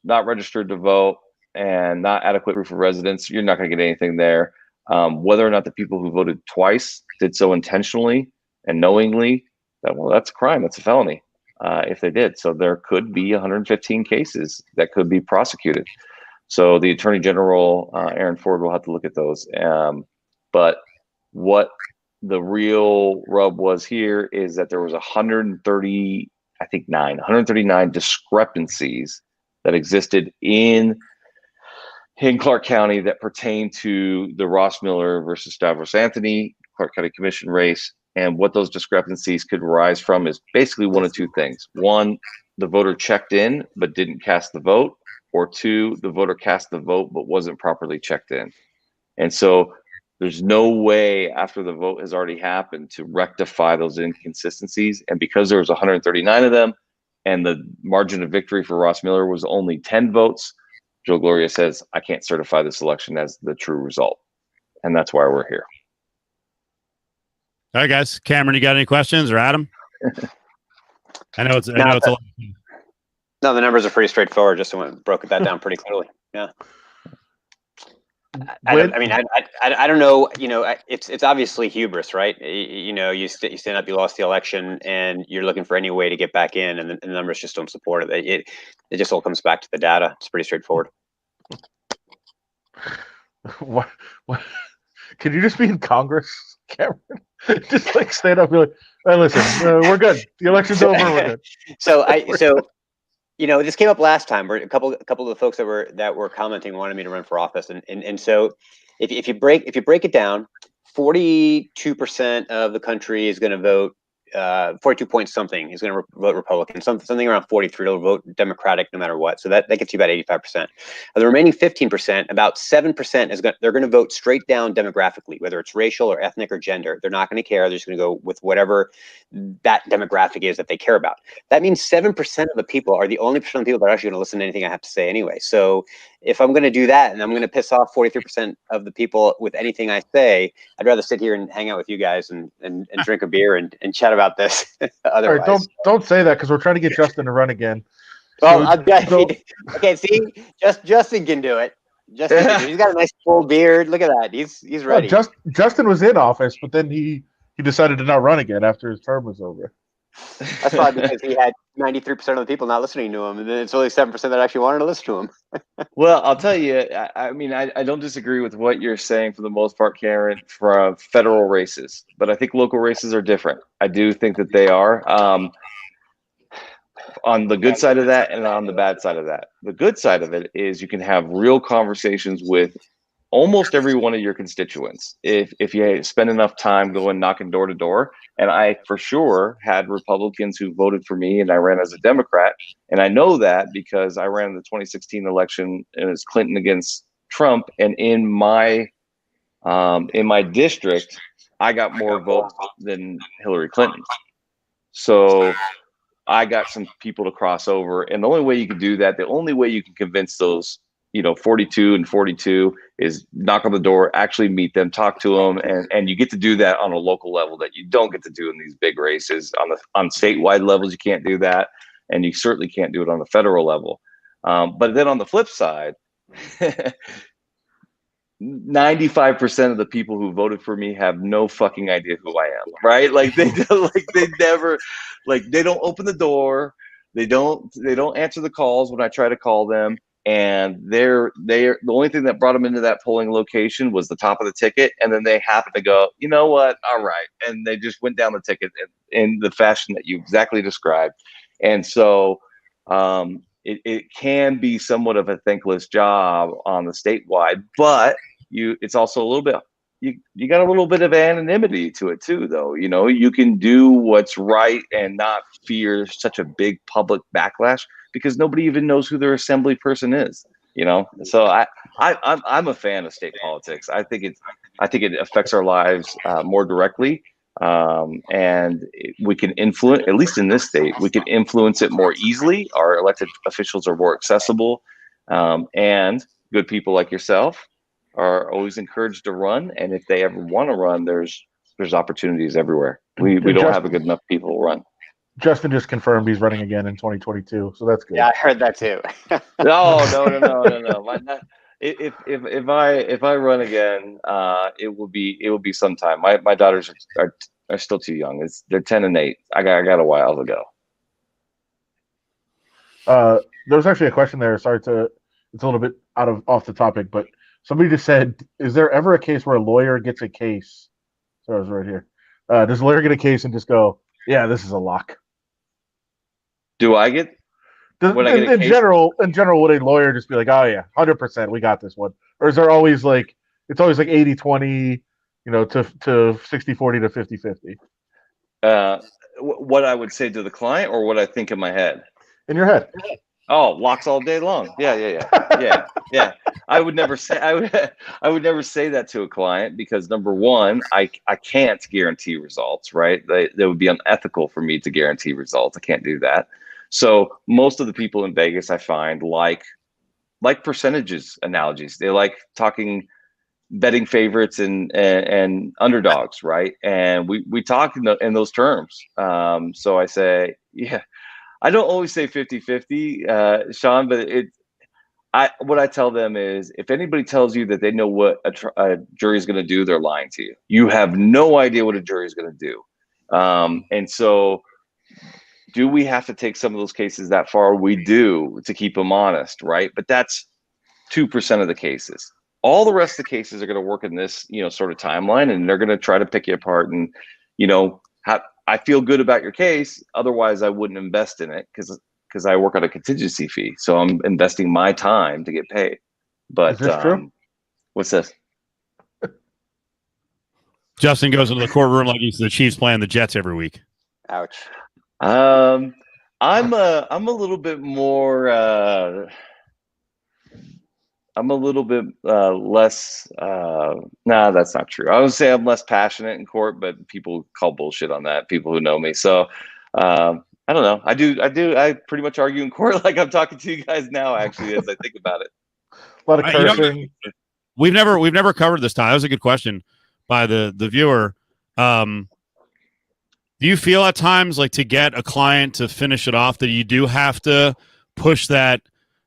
not registered to vote, and not adequate proof of residence, you're not going to get anything there. Whether or not the people who voted twice did so intentionally and knowingly, that's a crime. That's a felony if they did. So there could be 115 cases that could be prosecuted. So the Attorney General, Aaron Ford, will have to look at those. But what the real rub was here is that there was 139 discrepancies that existed in Clark County that pertain to the Ross Miller versus Stavros Anthony Clark County Commission race. And what those discrepancies could arise from is basically one of two things. One, the voter checked in but didn't cast the vote, or two, the voter cast the vote but wasn't properly checked in. And so there's no way after the vote has already happened to rectify those inconsistencies. And because there was 139 of them and the margin of victory for Ross Miller was only 10 votes, Joe Gloria says, I can't certify this election as the true result. And that's why we're here. All right, guys. Cameron, you got any questions, or Adam? I know it's a lot. No, the numbers are pretty straightforward. Just broke that down pretty clearly. Yeah. I don't know. You know, it's obviously hubris, right? You know, you stand up, you lost the election, and you're looking for any way to get back in, and the numbers just don't support it. It just all comes back to the data. It's pretty straightforward. What? Can you just be in Congress, Cameron? Just like stand up and be like, hey, listen, we're good. The election's over. We're good. So you know, this came up last time where a couple of the folks that were commenting wanted me to run for office, and so if you break it down, 42% of the country is going to vote. 42 point something is going to vote Republican. Something around 43 will vote Democratic no matter what. So that gets you about 85%. Of the remaining 15%, about 7% they're going to vote straight down demographically, whether it's racial or ethnic or gender. They're not going to care. They're just going to go with whatever that demographic is that they care about. That means 7% of the people are the only percent of people that are actually going to listen to anything I have to say anyway. So if I'm going to do that and I'm going to piss off 43% of the people with anything I say, I'd rather sit here and hang out with you guys and drink a beer and chat about this. Otherwise, All right, don't say that because we're trying to get Justin to run again. Well, okay, see, Justin can do it. He's got a nice full beard. Look at that. He's ready. Justin was in office, but then he decided to not run again after his term was over. That's probably because he had 93% of the people not listening to him, and then it's only 7% that actually wanted to listen to him. Well, I'll tell you, I mean, I don't disagree with what you're saying for the most part, Karen, from federal races, but I think local races are different. I do think that they are. On the good side of that and on the bad side of that. The good side of it is you can have real conversations with almost every one of your constituents if you spend enough time going knocking door to door. And I for sure had Republicans who voted for me, and I ran as a Democrat, and I know that because I ran in the 2016 election and it was Clinton against Trump, and in my district I got more votes than Hillary Clinton. So I got some people to cross over, and the only way you can do that, the only way you can convince those 42 and 42 is knock on the door, actually meet them, talk to them, and you get to do that on a local level that you don't get to do in these big races. On statewide levels, you can't do that, and you certainly can't do it on the federal level. But then on the flip side, 95% of the people who voted for me have no fucking idea who I am, right? Like they never, like they don't open the door, they don't answer the calls when I try to call them. And they're the only thing that brought them into that polling location was the top of the ticket, and then they happened to go, you know what, all right, and they just went down the ticket in the fashion that you exactly described. And so it can be somewhat of a thankless job on the statewide, but it's also a little bit, you got a little bit of anonymity to it too, though. You can do what's right and not fear such a big public backlash, because nobody even knows who their assembly person is. So I'm a fan of state politics. I think it affects our lives more directly, and we can influence, at least in this state, we can influence it more easily. Our elected officials are more accessible, and good people like yourself are always encouraged to run. And if they ever want to run, there's opportunities everywhere. We don't have a good enough people to run. Justin just confirmed he's running again in 2022, so that's good. Yeah, I heard that too. No. If I run again, it will be sometime. My daughters are still too young. They're 10 and 8. I got a while to go. There was actually a question there. It's a little bit off the topic, but somebody just said, is there ever a case where a lawyer gets a case? So I was right here. Does a lawyer get a case and just go, yeah, this is a lock? Do I get? In general, would a lawyer just be like, oh yeah, 100%, we got this one? Or is there always like, it's always like 80-20, to 60-40 to 50-50? What I would say to the client, or what I think in my head? In your head. Oh, locks all day long. Yeah. I would never say that to a client, because number one, I can't guarantee results, right? That would be unethical for me to guarantee results. I can't do that. So most of the people in Vegas, I find, like percentages analogies. They like talking betting favorites and underdogs, right? And we talk in those terms. So I say, yeah, I don't always say 50-50, Sean, but what I tell them is, if anybody tells you that they know what a jury is going to do, they're lying to you. You have no idea what a jury is going to do. And so do we have to take some of those cases that far? We do, to keep them honest, right? But that's 2% of the cases. All the rest of the cases are going to work in this, sort of timeline, and they're going to try to pick you apart. And, I feel good about your case. Otherwise, I wouldn't invest in it because I work on a contingency fee. So I'm investing my time to get paid. But Is this true? What's this? Justin goes into the courtroom like he's the Chiefs playing the Jets every week. Ouch. I'm a little bit more. I'm a little bit less. Nah, that's not true. I would say I'm less passionate in court, but people call bullshit on that. People who know me, so I don't know. I do. I pretty much argue in court like I'm talking to you guys now. Actually, as I think about it, A lot of cursing. We've never covered this time. That was a good question by the viewer. Do you feel at times like, to get a client to finish it off, that you do have to push that,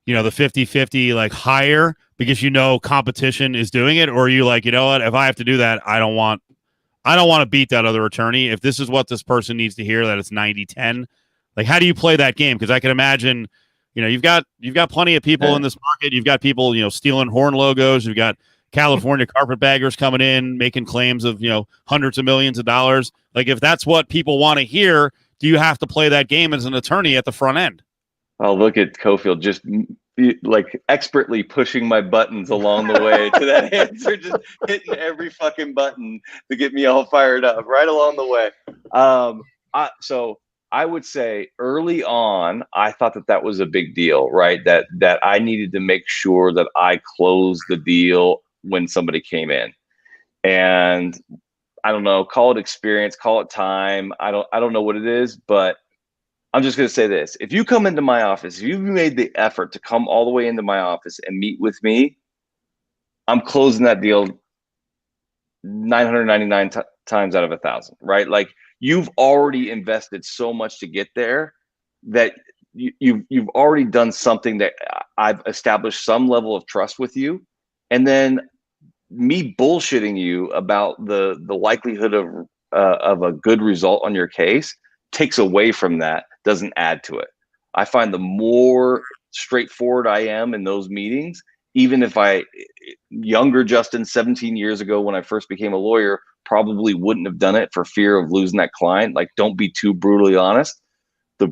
the 50-50 like higher because competition is doing it? Or are you like, you know what, if I have to do that, I don't want to beat that other attorney. If this is what this person needs to hear, that it's 90-10. Like, how do you play that game? Because I can imagine, you've got plenty of people in this market. You've got people, stealing horn logos. You've got California carpetbaggers coming in, making claims of, hundreds of millions of dollars. Like, if that's what people want to hear, do you have to play that game as an attorney at the front end? Oh, look at Cofield just like expertly pushing my buttons along the way to that answer, just hitting every fucking button to get me all fired up right along the way. So I would say early on, I thought that was a big deal, right? That I needed to make sure that I closed the deal when somebody came in. And I don't know, call it experience, call it time. I don't know what it is, but I'm just going to say this. If you come into my office, if you've made the effort to come all the way into my office and meet with me, I'm closing that deal 999 times out of 1,000, right? Like, you've already invested so much to get there that you've already done something that I've established some level of trust with you. And then me bullshitting you about the likelihood of a good result on your case takes away from that, doesn't add to it. I find the more straightforward I am in those meetings, even if younger Justin 17 years ago when I first became a lawyer probably wouldn't have done it for fear of losing that client. Like, don't be too brutally honest. The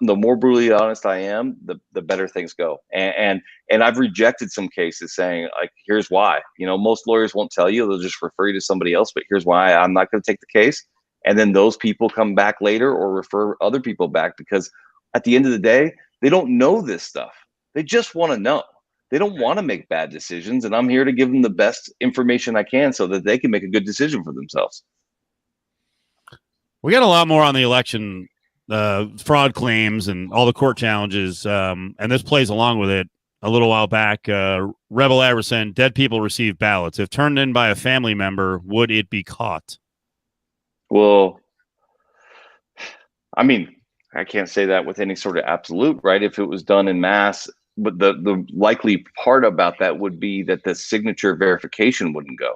more brutally honest I am, the better things go. And I've rejected some cases saying, like, here's why. Most lawyers won't tell you; they'll just refer you to somebody else. But here's why I'm not going to take the case. And then those people come back later or refer other people back, because at the end of the day, they don't know this stuff. They just want to know. They don't want to make bad decisions, and I'm here to give them the best information I can so that they can make a good decision for themselves. We got a lot more on the election fraud claims and all the court challenges, and this plays along with it. A little while back, Rebel Averson, dead people receive ballots. If turned in by a family member, would it be caught? Well, I mean, I can't say that with any sort of absolute, right? If it was done in mass, but the likely part about that would be that the signature verification wouldn't go.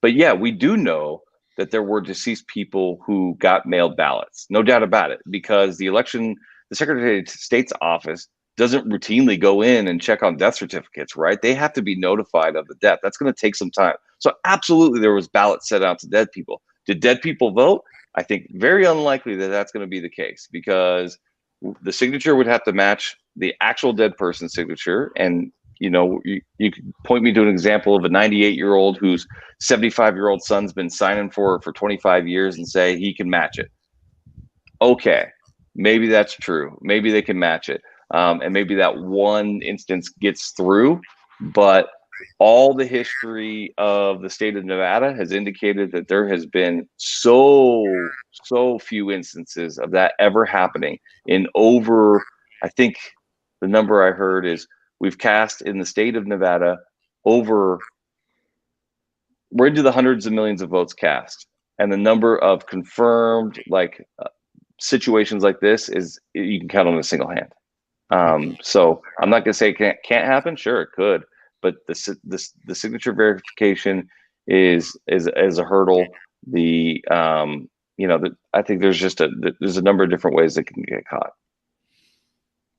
But yeah, we do know that there were deceased people who got mailed ballots. No doubt about it, because the Secretary of State's office doesn't routinely go in and check on death certificates, right? They have to be notified of the death. That's going to take some time. So absolutely, there was ballots sent out to dead people. Did dead people vote? I think very unlikely that that's going to be the case, because the signature would have to match the actual dead person's signature. And, you could point me to an example of a 98-year-old whose 75-year-old son's been signing for 25 years and say he can match it. Okay, maybe that's true. Maybe they can match it. And maybe that one instance gets through, but all the history of the state of Nevada has indicated that there has been so few instances of that ever happening in over, I think the number I heard is we've cast in the state of Nevada we're into the hundreds of millions of votes cast, and the number of confirmed situations like this is you can count on a single hand. So I'm not going to say it can't happen. Sure, it could, but the signature verification is a hurdle. I think there's a number of different ways that can get caught.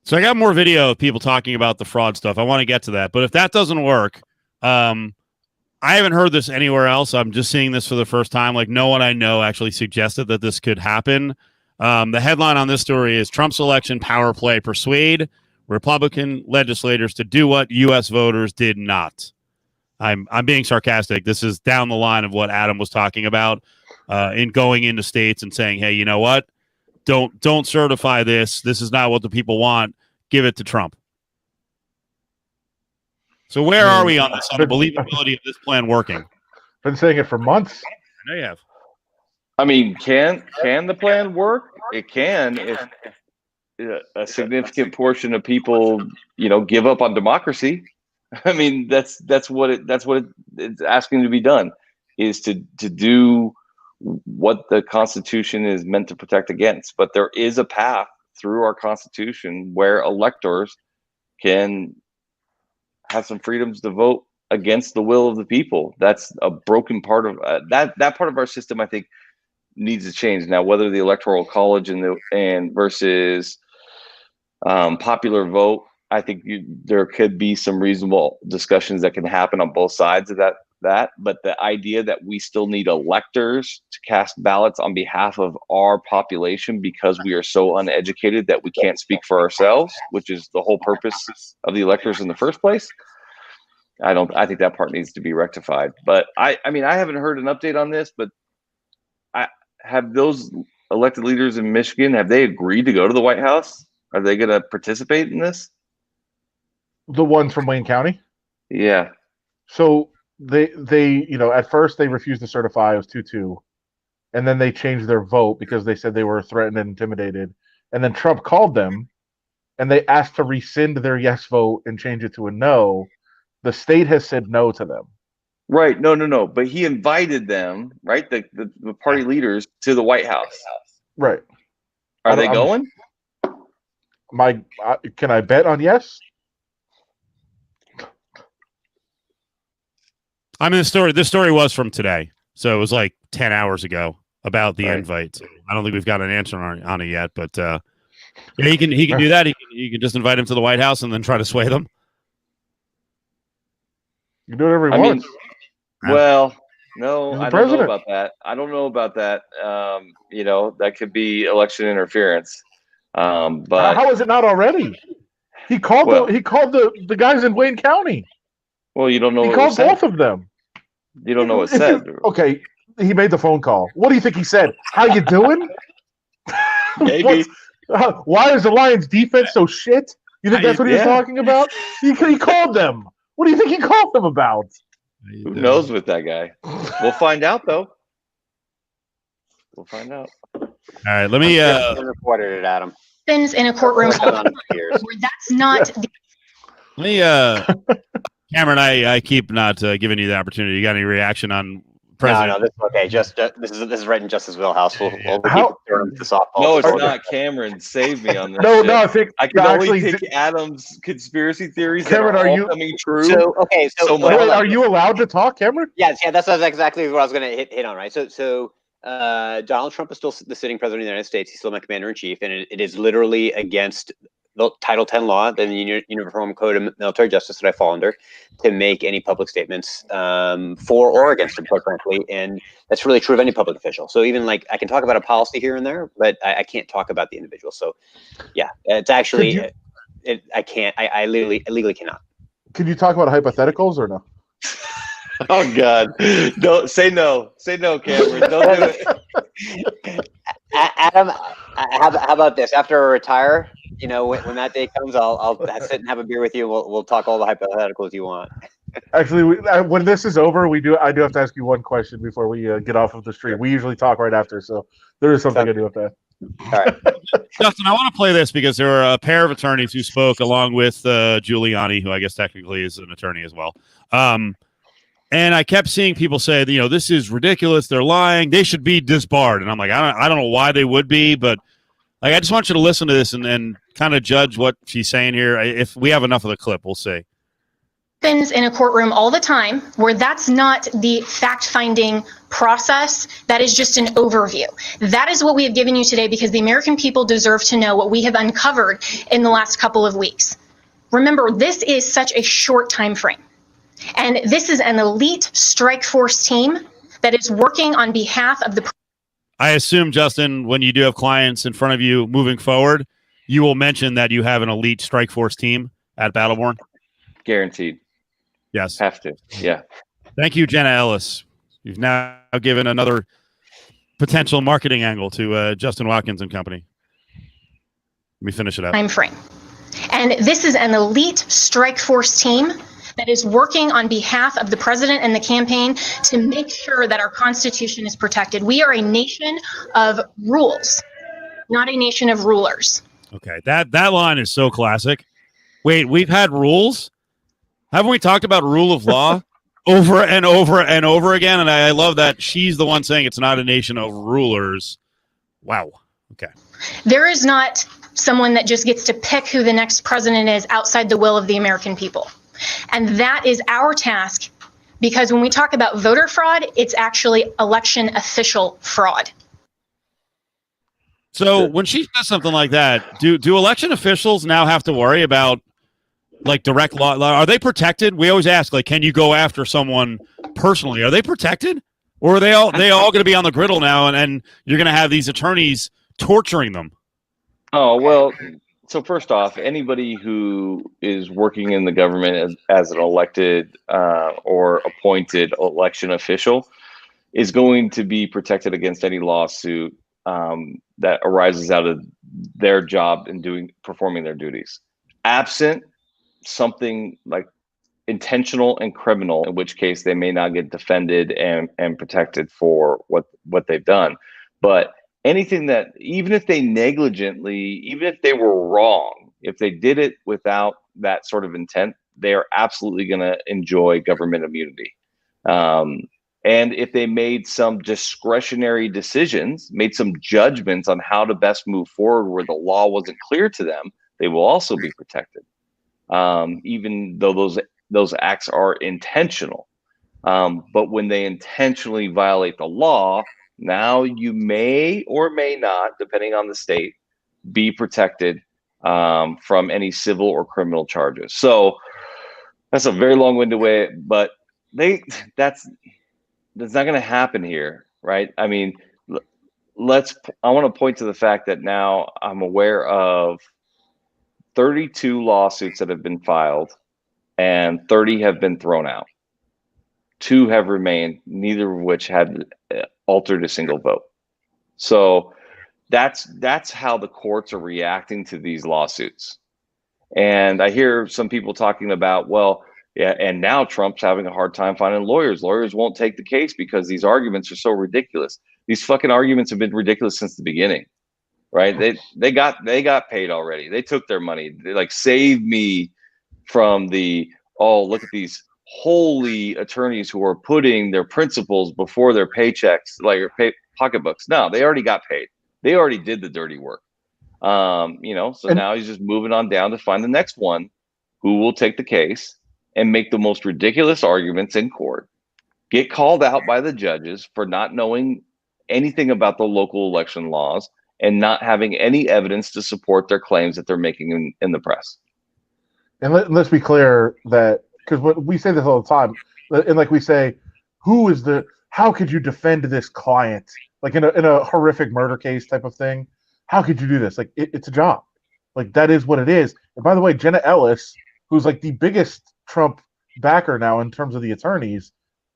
So I got more video of people talking about the fraud stuff. I want to get to that, but if that doesn't work, I haven't heard this anywhere else. I'm just seeing this for the first time. Like, no one I know actually suggested that this could happen. The headline on this story is Trump's election power play persuade Republican legislators to do what U.S. voters did not. I'm being sarcastic. This is down the line of what Adam was talking about in going into states and saying, hey, you know what? Don't certify this. This is not what the people want. Give it to Trump. So where are we on this? On the believability of this plan working? Been saying it for months. I know you have. I mean, can the plan work? It can if a significant portion of people, give up on democracy. I mean, that's what it's asking to be done, is to do what the Constitution is meant to protect against. But there is a path through our Constitution where electors can have some freedoms to vote against the will of the people. That's a broken part of that part of our system, I think, needs to change. Now, whether the Electoral College and versus popular vote, I think there could be some reasonable discussions that can happen on both sides of that. But the idea that we still need electors to cast ballots on behalf of our population because we are so uneducated that we can't speak for ourselves, which is the whole purpose of the electors in the first place. I think that part needs to be rectified. But I mean, I haven't heard an update on this, but have those elected leaders in Michigan, have they agreed to go to the White House? Are they going to participate in this? The ones from Wayne County? Yeah. So they at first they refused to certify. It was 2-2. And then they changed their vote because they said they were threatened and intimidated. And then Trump called them and they asked to rescind their yes vote and change it to a no. The state has said no to them. Right. No. But he invited them, right? The party leaders to the White House. Right. Are they going? Can I bet on yes? I mean, this story was from today, so it was like 10 hours ago about the invite. So I don't think we've got an answer on it yet, but yeah, he can do that. He can just invite him to the White House and then try to sway them. You can do whatever he wants. Well, no, I don't know about that. That could be election interference. But how is it not already? He called the guys in Wayne County. Well, you don't know. He called both of them. You don't know what said. Okay, he made the phone call. What do you think he said? How you doing? Maybe. Why is the Lions' defense so shit? You think that's what he was talking about? He called them. What do you think he called them about? Who knows with that guy? We'll find out, though. We'll find out. All right, let me reported it, Adam. In a courtroom where that's not the let me Cameron, I keep not giving you the opportunity. You got any reaction on President? No, this is okay. Just this is right in Justice's wheelhouse. We'll keep throwing the softball. No, it's not. Cameron, save me on this. No, I think I can only take Adam's conspiracy theories. Cameron, are you coming true? Are you allowed to talk, Cameron? Yes, that's exactly what I was going to hit on. Right. So Donald Trump is still the sitting president of the United States. He's still my commander in chief, and it is literally against the Title 10 law, then the Uniform Code of Military Justice that I fall under, to make any public statements for or against him, quite frankly. And that's really true of any public official. So even I can talk about a policy here and there, but I can't talk about the individual. So yeah, it's actually, I can't, I legally cannot. Can you talk about hypotheticals or no? Oh God! Don't say no. Say no, Cameron. Don't do it. Adam, how about this? After I retire, when that day comes, I'll sit and have a beer with you. We'll talk all the hypotheticals you want. Actually, when this is over, I do have to ask you one question before we get off of the stream. We usually talk right after, so there is something to do with that. All right. Justin, I want to play this because there were a pair of attorneys who spoke along with Giuliani, who I guess technically is an attorney as well. And I kept seeing people say, this is ridiculous. They're lying. They should be disbarred. And I'm like, I don't know why they would be, but like, I just want you to listen to this and kind of judge what she's saying here. If we have enough of the clip, we'll see. Happens in a courtroom all the time where that's not the fact-finding process. That is just an overview. That is what we have given you today because the American people deserve to know what we have uncovered in the last couple of weeks. Remember, this is such a short time frame. And this is an elite strike force team that is working on behalf of the. I assume, Justin, when you do have clients in front of you moving forward, you will mention that you have an elite strike force team at Battleborn. Guaranteed. Yes. Have to. Yeah. Thank you, Jenna Ellis. You've now given another potential marketing angle to Justin Watkins and company. Let me finish it up. Time frame. And this is an elite strike force team that is working on behalf of the president and the campaign to make sure that our Constitution is protected. We are a nation of rules, not a nation of rulers. Okay, that line is so classic. Wait, we've had rules? Haven't we talked about rule of law over and over and over again? And I love that she's the one saying it's not a nation of rulers. Wow. Okay. There is not someone that just gets to pick who the next president is outside the will of the American people. And that is our task, because when we talk about voter fraud, it's actually election official fraud. So when she says something like that, do election officials now have to worry about like direct law? Are they protected? We always ask, like, can you go after someone personally? Are they protected? Or are they all going to be on the griddle now and you're going to have these attorneys torturing them? Oh, well, so first off, anybody who is working in the government as an elected or appointed election official is going to be protected against any lawsuit that arises out of their job in performing their duties. Absent something like intentional and criminal, in which case they may not get defended and protected for what they've done. But anything that, even if they negligently, even if they were wrong, if they did it without that sort of intent, they are absolutely going to enjoy government immunity. And if they made some discretionary decisions, made some judgments on how to best move forward where the law wasn't clear to them, they will also be protected. Even though those acts are intentional. But when they intentionally violate the law, now you may or may not, depending on the state, be protected from any civil or criminal charges. So that's a very long-winded way, but that's not going to happen here, right? I mean, I want to point to the fact that now I'm aware of 32 lawsuits that have been filed and 30 have been thrown out. 2 have remained, neither of which had altered a single vote. So that's how the courts are reacting to these lawsuits. And I hear some people talking about, well, yeah, and now Trump's having a hard time finding lawyers. Lawyers won't take the case because these arguments are so ridiculous. These fucking arguments have been ridiculous since the beginning, right? They got paid already. They took their money. They like saved me from look at these holy attorneys who are putting their principles before their paychecks, like your pocketbooks. No, they already got paid. They already did the dirty work. So now he's just moving on down to find the next one who will take the case and make the most ridiculous arguments in court, get called out by the judges for not knowing anything about the local election laws and not having any evidence to support their claims that they're making in the press. And let's be clear that, because we say this all the time, and like we say, how could you defend this client? Like in a horrific murder case type of thing, how could you do this? Like it's a job. Like that is what it is. And by the way, Jenna Ellis, who's like the biggest Trump backer now in terms of the attorneys,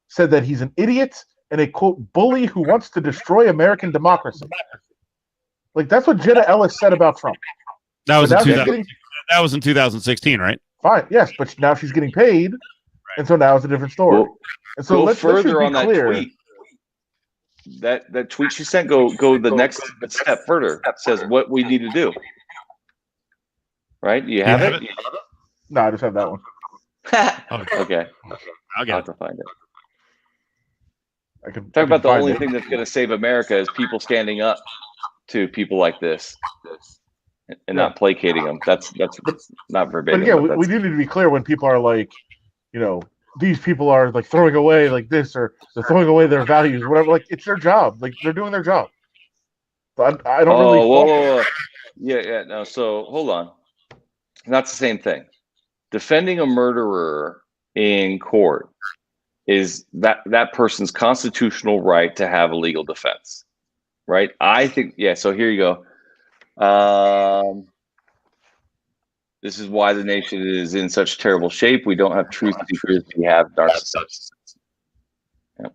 said that he's an idiot and a quote bully who wants to destroy American democracy. Like that's what Jenna Ellis said about Trump. That was in 2016, right? Fine, yes, but now she's getting paid, and so now it's a different story. Well, and so let's further on that tweet. that tweet she sent go the next step further. Says what we need to do. Right? You have it? No, I just have that one. Okay. I'll I'll get have it. to find it. I can Talk about the find only it. thing that's going to save America is people standing up to people like this and not placating them. That's not verbatim. But again, But we do need to be clear when people are like, these people are like throwing away like this, or they're throwing away their values, whatever. Like, it's their job. Like, they're doing their job. So I don't really. whoa. Yeah. No. So hold on. That's the same thing. Defending a murderer in court is that person's constitutional right to have a legal defense, right? I think, yeah. So here you go. This is why the nation is in such terrible shape. We don't have truth seekers. We have narcissists. Yep.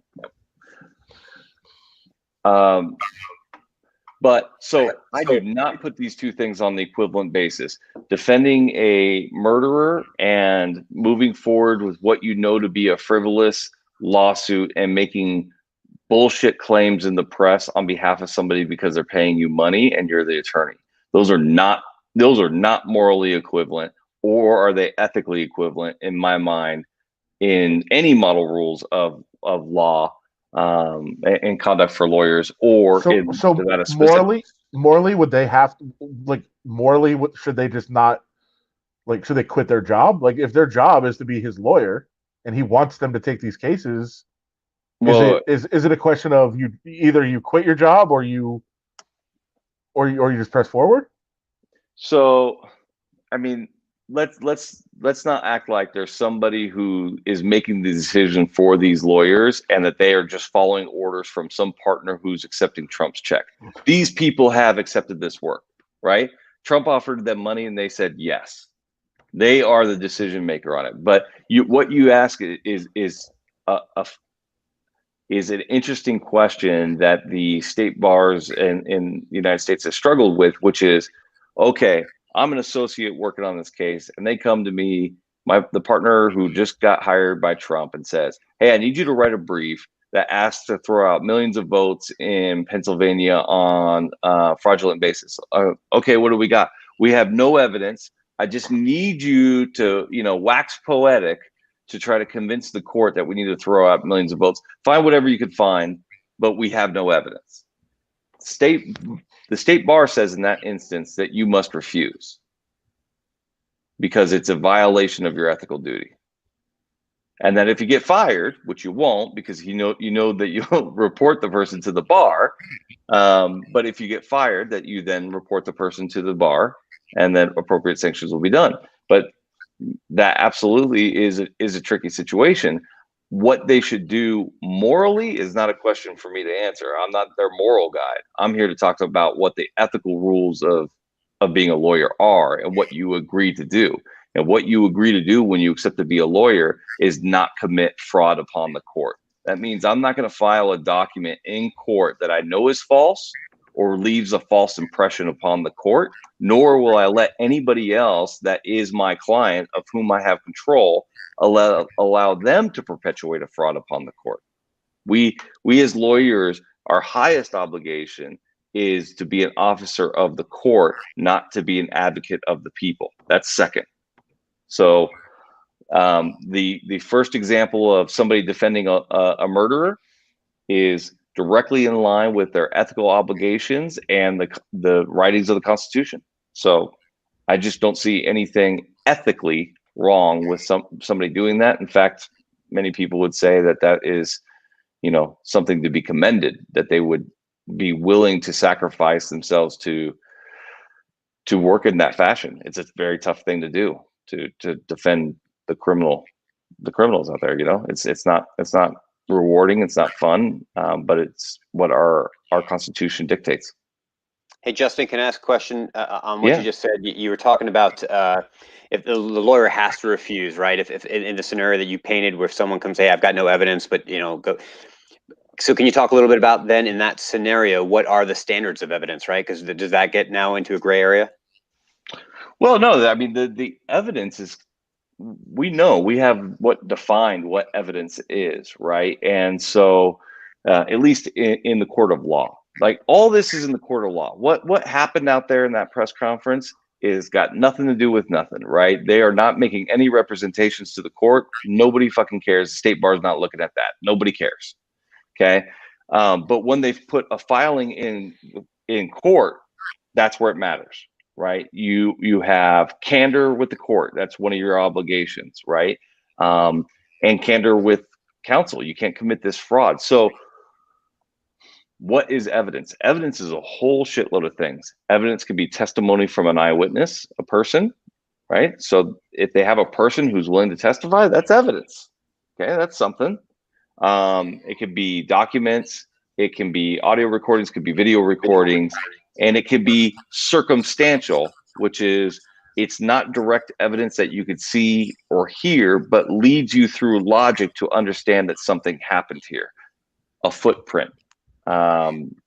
But so I do not put these two things on the equivalent basis. Defending a murderer and moving forward with what you know to be a frivolous lawsuit and making bullshit claims in the press on behalf of somebody because they're paying you money and you're the attorney. Those are not morally equivalent, or are they ethically equivalent in my mind in any model rules of law and conduct for lawyers, or morally would they have to, should they just not, like, should they quit their job? Like, if their job is to be his lawyer and he wants them to take these cases, is it a question of you quit your job or you just press forward? So, I mean, let's not act like there's somebody who is making the decision for these lawyers and that they are just following orders from some partner who's accepting Trump's check. These people have accepted this work, right? Trump offered them money and they said yes. They are the decision maker on it. But what you ask is an interesting question that the state bars in the United States have struggled with, which is, okay, I'm an associate working on this case, and they come to me, the partner who just got hired by Trump, and says, hey, I need you to write a brief that asks to throw out millions of votes in Pennsylvania on fraudulent basis. Okay, what do we got? We have no evidence. I just need you to, wax poetic to try to convince the court that we need to throw out millions of votes. Find whatever you could find, but we have no evidence. The state bar says in that instance that you must refuse because it's a violation of your ethical duty. And that if you get fired, which you won't, because you know that you'll report the person to the bar. But if you get fired, that you then report the person to the bar, and then appropriate sanctions will be done. But that absolutely is a tricky situation. What they should do morally is not a question for me to answer. I'm not their moral guide. I'm here to talk about what the ethical rules of being a lawyer are and what you agree to do. And what you agree to do when you accept to be a lawyer is not commit fraud upon the court. That means I'm not going to file a document in court that I know is false or leaves a false impression upon the court, nor will I let anybody else that is my client, of whom I have control, allow them to perpetuate a fraud upon the court. We as lawyers, our highest obligation is to be an officer of the court, not to be an advocate of the people. That's second. So the first example of somebody defending a murderer is directly in line with their ethical obligations and the writings of the Constitution. So I just don't see anything ethically wrong with somebody doing that. In fact, many people would say that is, something to be commended, that they would be willing to sacrifice themselves to work in that fashion. It's a very tough thing to do, to defend the criminals out there. It's not rewarding, it's not fun, but it's what our Constitution dictates. Hey, Justin, can I ask a question on what you just said? You were talking about if the lawyer has to refuse, right? If in the scenario that you painted where someone comes, hey, I've got no evidence, but go. So can you talk a little bit about then in that scenario, what are the standards of evidence, right? Because does that get now into a gray area? Well, no, I mean, the evidence is, we have defined what evidence is, right? And so at least in the court of law. Like all this is in the court of law. What happened out there in that press conference is got nothing to do with nothing, right? They are not making any representations to the court. Nobody fucking cares. The state bar is not looking at that. Nobody cares. Okay. But when they've put a filing in court, that's where it matters, right? You have candor with the court. That's one of your obligations, right? And candor with counsel. You can't commit this fraud. So what is evidence? Evidence is a whole shitload of things. Evidence could be testimony from an eyewitness, a person, right? So if they have a person who's willing to testify, that's evidence. Okay, that's something. It could be documents, it can be audio recordings, it could be video recordings, and it could be circumstantial, which is it's not direct evidence that you could see or hear, but leads you through logic to understand that something happened here. A footprint. DNA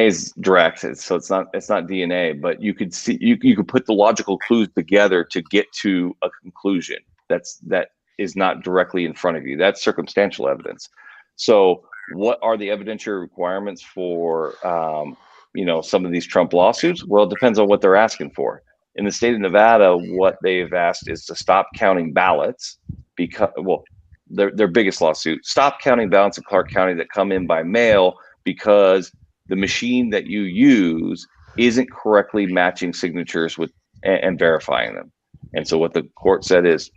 is direct, so it's not DNA, but you could see you could put the logical clues together to get to a conclusion that is not directly in front of you. That's circumstantial evidence. So what are the evidentiary requirements for some of these Trump lawsuits? Well, it depends on what they're asking for. In the state of Nevada, what they've asked is to stop counting ballots because, well, their biggest lawsuit, stop counting ballots in Clark County that come in by mail because the machine that you use isn't correctly matching signatures with and verifying them. And so what the court said is,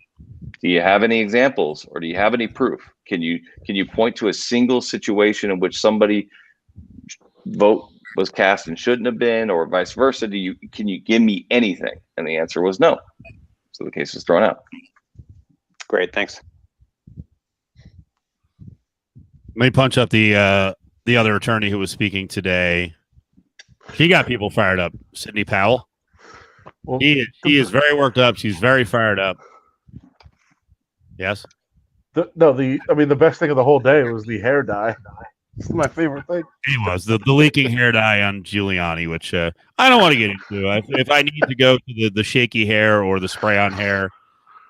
do you have any examples or do you have any proof? Can you point to a single situation in which somebody vote was cast and shouldn't have been, or vice versa? Can you give me anything? And the answer was no. So the case was thrown out. Great, thanks. Let me punch up the other attorney who was speaking today. She got people fired up. Sidney Powell. Well, he is very worked up. She's very fired up. Yes. The best thing of the whole day was the hair dye. It's my favorite thing. It was the leaking hair dye on Giuliani, which I don't want to get into. If I need to go to the shaky hair or the spray on hair,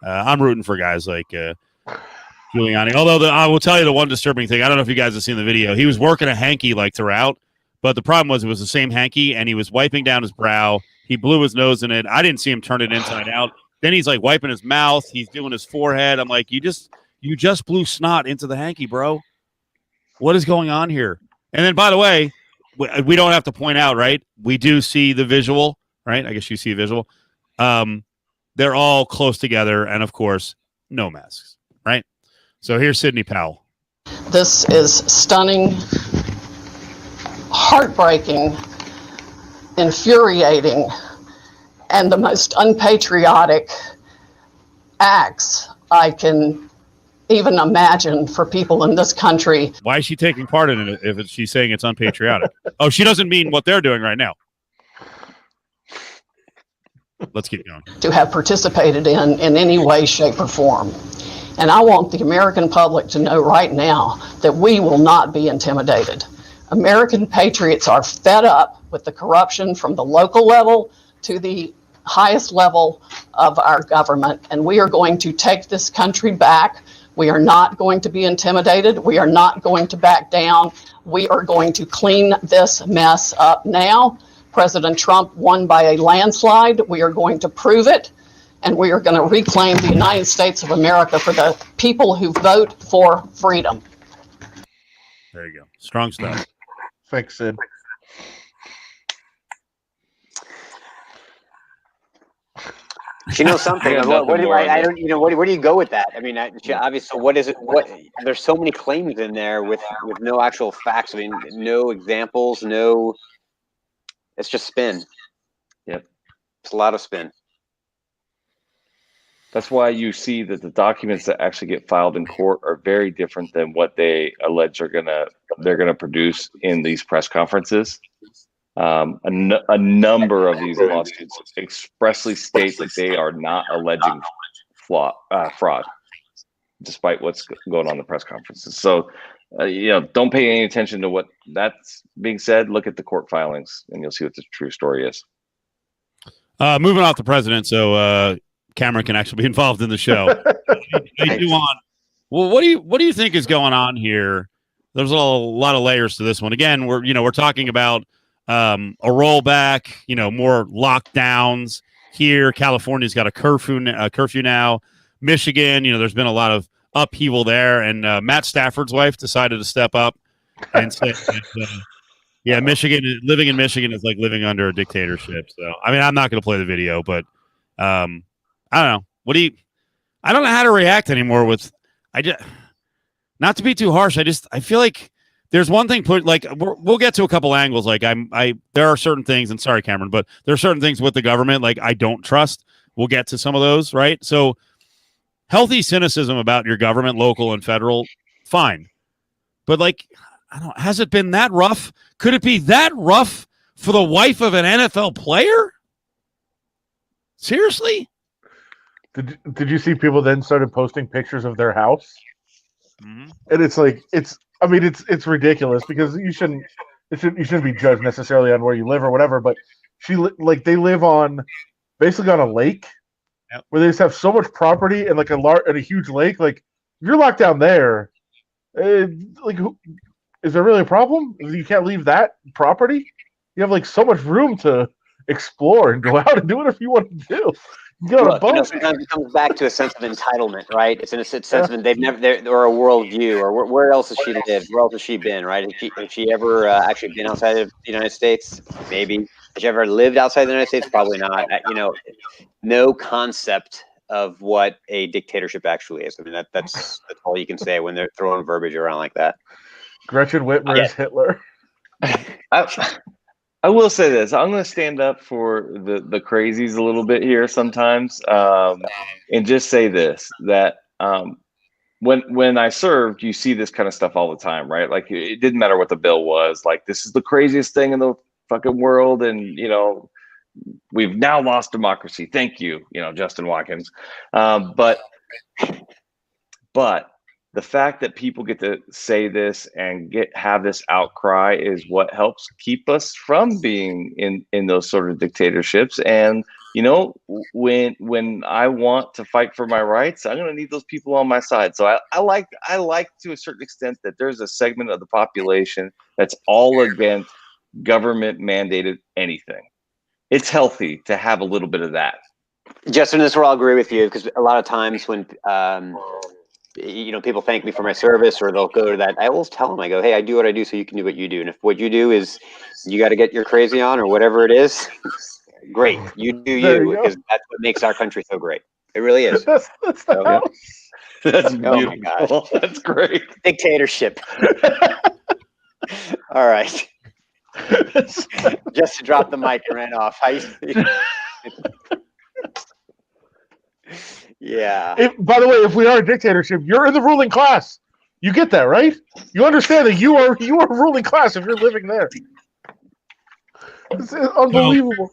I'm rooting for guys like Giuliani. Although I will tell you the one disturbing thing. I don't know if you guys have seen the video. He was working a hanky like throughout, but the problem was it was the same hanky, and he was wiping down his brow. He blew his nose in it. I didn't see him turn it inside out. Then he's like wiping his mouth. He's doing his forehead. I'm like, you just blew snot into the hanky, bro. What is going on here? And then, by the way, we don't have to point out, right? We do see the visual, right? I guess you see a visual. They're all close together, and of course, no masks, right? So here's Sidney Powell. This is stunning, heartbreaking, infuriating, and the most unpatriotic acts I can even imagine for people in this country. Why is she taking part in it if she's saying it's unpatriotic? Oh, she doesn't mean what they're doing right now. Let's keep going. To have participated in any way, shape, or form. And I want the American public to know right now that we will not be intimidated. American patriots are fed up with the corruption from the local level to the highest level of our government, and we are going to take this country back. We are not going to be intimidated. We are not going to back down. We are going to clean this mess up now. President Trump won by a landslide. We are going to prove it, and we are going to reclaim the United States of America for the people who vote for freedom. There you go. Strong stuff. Thanks, Sid. She knows something. Where do you go with that? I mean, obviously, what is it? There's so many claims in there with no actual facts. I mean, no examples, no. It's just spin. Yep, it's a lot of spin. That's why you see that the documents that actually get filed in court are very different than what they allege they're gonna produce in these press conferences. A number of these lawsuits expressly state that they are not alleging fraud, despite what's going on in the press conferences. So, don't pay any attention to what that's being said. Look at the court filings, and you'll see what the true story is. Moving off the president, so Cameron can actually be involved in the show. I do want Well, what do you think is going on here? There's a lot of layers to this one. Again, we're talking about a rollback, more lockdowns here. California's got a curfew now. Michigan, there's been a lot of upheaval there, and Matt Stafford's wife decided to step up and say, yeah, living in Michigan is like living under a dictatorship. So, I mean, I'm not going to play the video, but I don't know. I don't know how to react anymore with. Not to be too harsh. I feel like there's one thing we'll get to a couple angles. Like there are certain things, and sorry, Cameron, but there are certain things with the government like I don't trust. We'll get to some of those, right? So healthy cynicism about your government, local and federal, fine. But has it been that rough? Could it be that rough for the wife of an NFL player? Seriously? Did you see people then started posting pictures of their house? Mm-hmm. And it's ridiculous because you shouldn't be judged necessarily on where you live or whatever. But they live basically on a lake, yep, where they just have so much property and a huge lake. Like if you're locked down there, is there really a problem? You can't leave that property. You have so much room to explore and go out and do whatever you want to do. You get on a boat. Sometimes it comes back to a sense of entitlement, right? It's in a sense of or a worldview, or where else has she lived? Where else has she been, right? Has she ever actually been outside of the United States? Maybe. Has she ever lived outside the United States? Probably not. No concept of what a dictatorship actually is. I mean, that's all you can say when they're throwing verbiage around like that. Gretchen Whitmer is Hitler. I will say this. I'm going to stand up for the crazies a little bit here sometimes, and just say this, that when I served, you see this kind of stuff all the time, right? Like it didn't matter what the bill was. Like this is the craziest thing in the fucking world, and we've now lost democracy. Thank you, Justin Watkins. But the fact that people get to say this and have this outcry is what helps keep us from being in those sort of dictatorships. And when I want to fight for my rights, I'm going to need those people on my side. So I like to a certain extent that there's a segment of the population that's all against government mandated anything. It's healthy to have a little bit of that. Justin, this is where I'll agree with you, because a lot of times when people thank me for my service, or they'll go to that, I always tell them, I go, hey, I do what I do so you can do what you do. And if what you do is you got to get your crazy on or whatever it is, great. You do you, because that's what makes our country so great. It really is. That's the house. That's oh beautiful. My gosh. That's great. Dictatorship. All right. Just dropped the mic and ran off. Yeah. By the way, if we are a dictatorship, you're in the ruling class. You get that, right? You understand that you are ruling class if you're living there. It's unbelievable.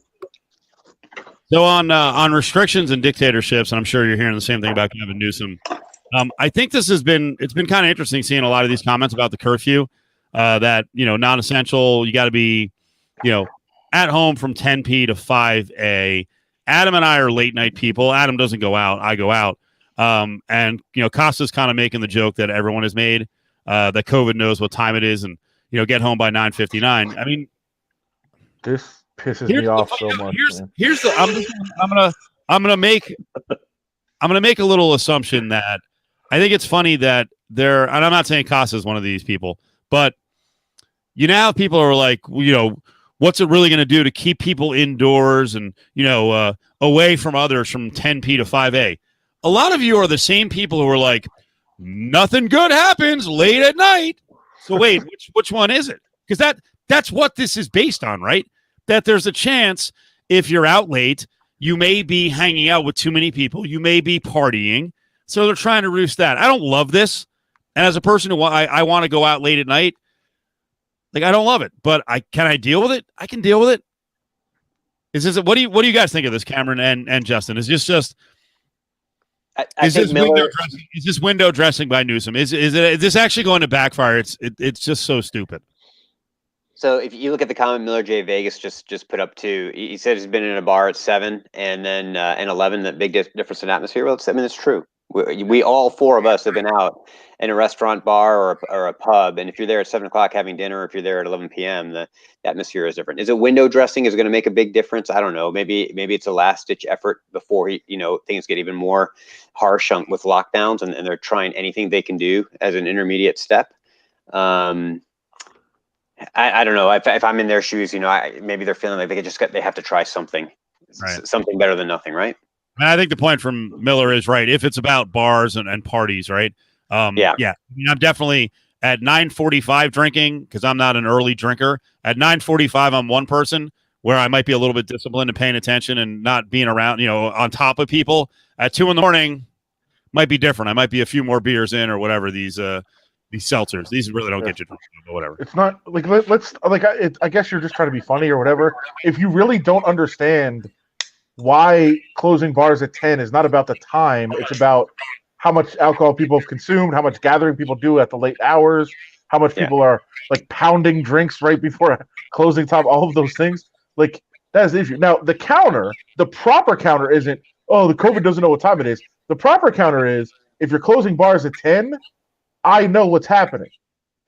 So on restrictions and dictatorships, and I'm sure you're hearing the same thing about Gavin Newsom. I think it's been kind of interesting seeing a lot of these comments about the curfew. That non-essential, you got to be at home from 10 p to 5 a. Adam and I are late night people. Adam doesn't go out. I go out. And Costa's kind of making the joke that everyone has made, that COVID knows what time it is and, get home by 9:59. I mean, this pisses me off so much. I'm going to make a little assumption that I think it's funny that and I'm not saying Costa's one of these people, but people are like, what's it really going to do to keep people indoors and, away from others from 10 p to 5 a? A lot of you are the same people who are like, nothing good happens late at night. So wait, which one is it? Because that's what this is based on, right? That there's a chance if you're out late, you may be hanging out with too many people. You may be partying. So they're trying to roost that. I don't love this. And as a person who I want to go out late at night, I don't love it, but can I deal with it? I can deal with it. What do you guys think of this, Cameron and Justin? Is this just is this window dressing by Newsom? Is this actually going to backfire? It's just so stupid. So if you look at the comment Miller J. Vegas just put up too, he said he's been in a bar at 7 and then and 11, that big difference in atmosphere. Well, it's true. We all four of us have been out in a restaurant, bar, or a pub, and if you're there at 7 o'clock having dinner, or if you're there at 11 p.m., the atmosphere is different. Is it window dressing? Is it going to make a big difference? I don't know. Maybe it's a last ditch effort before things get even more harsh with lockdowns, and they're trying anything they can do as an intermediate step. I don't know if I'm in their shoes. Maybe they're feeling like they have to try something, Right. something better than nothing, right? And I think the point from Miller is right. If it's about bars and parties, right? Yeah. I mean, I'm definitely at 9:45 drinking because I'm not an early drinker. At 9:45, I'm one person where I might be a little bit disciplined and paying attention and not being around, on top of people. At 2 a.m, might be different. I might be a few more beers in or whatever. These seltzers, these really don't get you drunk, but whatever. It's not like I guess you're just trying to be funny or whatever. If you really don't understand why closing bars at 10 is not about the time, it's about how much alcohol people have consumed, how much gathering people do at the late hours, how much people are like pounding drinks right before closing time, all of those things. Like, that is the issue. Now, the proper counter isn't, oh, the COVID doesn't know what time it is. The proper counter is, if you're closing bars at 10, I know what's happening.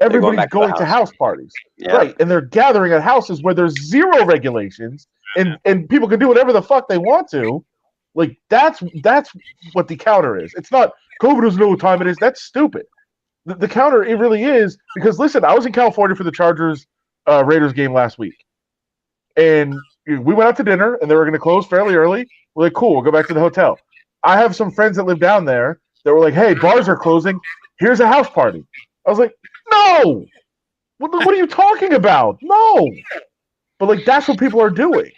Everybody's going to house parties. Right. And they're gathering at houses where there's zero regulations and people can do whatever the fuck they want to. Like, that's what the counter is. It's not COVID doesn't know what time it is. That's stupid. The counter, it really is, because listen, I was in California for the Chargers Raiders game last week. And we went out to dinner and they were going to close fairly early. We're like, cool, we'll go back to the hotel. I have some friends that live down there that were like, hey, bars are closing. Here's a house party. I was like, no! What are you talking about? No! But, like, that's what people are doing.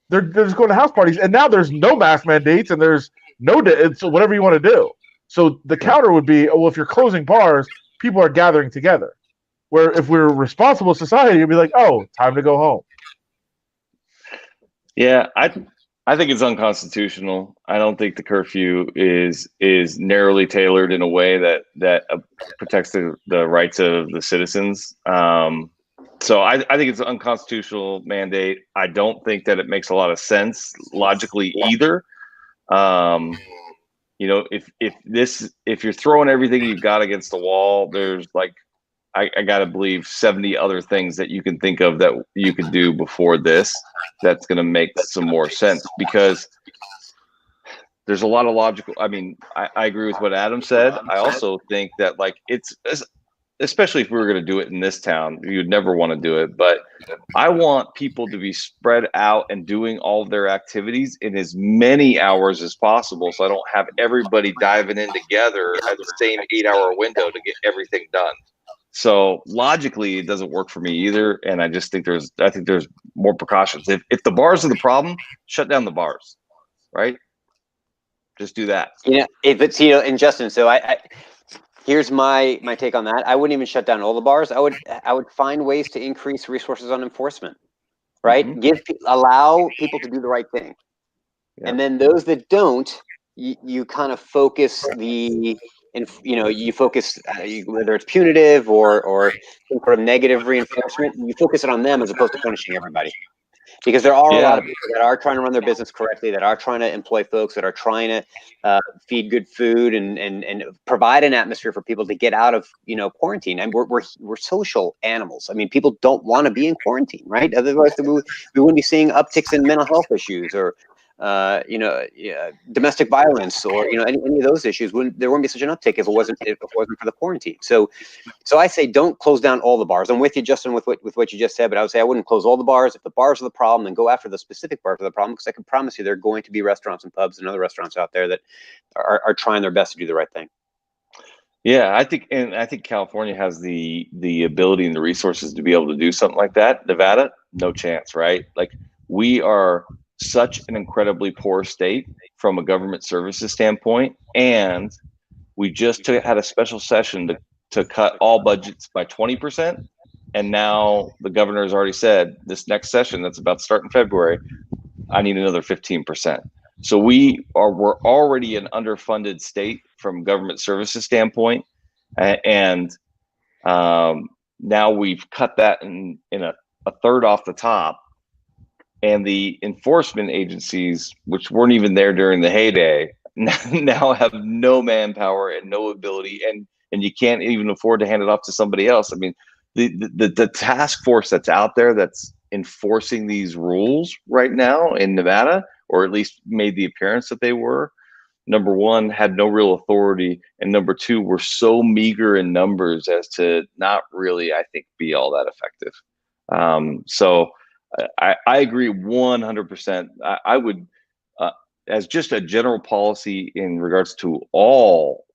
They're just going to house parties. And now there's no mask mandates and there's it's whatever you want to do. So the counter would be, well, if you're closing bars, people are gathering together. Where if we're a responsible society, you'd be like, oh, time to go home. Yeah, I think it's unconstitutional. I don't think the curfew is narrowly tailored in a way that protects the rights of the citizens. So I think it's an unconstitutional mandate. I don't think that it makes a lot of sense logically either. If you're throwing everything you've got against the wall, there's like, I got to believe 70 other things that you can think of that you could do before this that's going to make some more sense, because there's a lot of logical. I mean, I agree with what Adam said. I also think that, like, it's, especially if we were going to do it in this town, you'd never want to do it. But I want people to be spread out and doing all of their activities in as many hours as possible, so I don't have everybody diving in together at the same 8-hour window to get everything done. So logically, it doesn't work for me either, and I just think there's more precautions. If the bars are the problem, shut down the bars, right? Just do that. If it's and Justin, so I here's my take on that. I wouldn't even shut down all the bars. I would find ways to increase resources on enforcement, right? Mm-hmm. Allow people to do the right thing, and then those that don't, you kind of focus you focus whether it's punitive or some sort of negative reinforcement. You focus it on them as opposed to punishing everybody, because there are a lot of people that are trying to run their business correctly, that are trying to employ folks, that are trying to feed good food and provide an atmosphere for people to get out of quarantine. And we're social animals. I mean, people don't want to be in quarantine, right? Otherwise, we wouldn't be seeing upticks in mental health issues or domestic violence or any of those issues. There wouldn't be such an uptick if it wasn't for the quarantine. So I say don't close down all the bars. I'm with you, Justin, with what you just said, but I would say I wouldn't close all the bars. If the bars are the problem, then go after the specific bars of the problem, because I can promise you there are going to be restaurants and pubs and other restaurants out there that are trying their best to do the right thing. Yeah, I think California has the ability and the resources to be able to do something like that. Nevada, no chance, right? Like, we are such an incredibly poor state from a government services standpoint, and we just had a special session to cut all budgets by 20%, and now the governor has already said this next session that's about to start in February, I need another 15%. So we're already an underfunded state from government services standpoint, and now we've cut that in a third off the top. And the enforcement agencies, which weren't even there during the heyday, now have no manpower and no ability, and you can't even afford to hand it off to somebody else. I mean, the task force that's out there that's enforcing these rules right now in Nevada, or at least made the appearance that they were, number one, had no real authority, and number two, were so meager in numbers as to not really, I think, be all that effective. So I agree 100%. I would, as just a general policy in regards to all,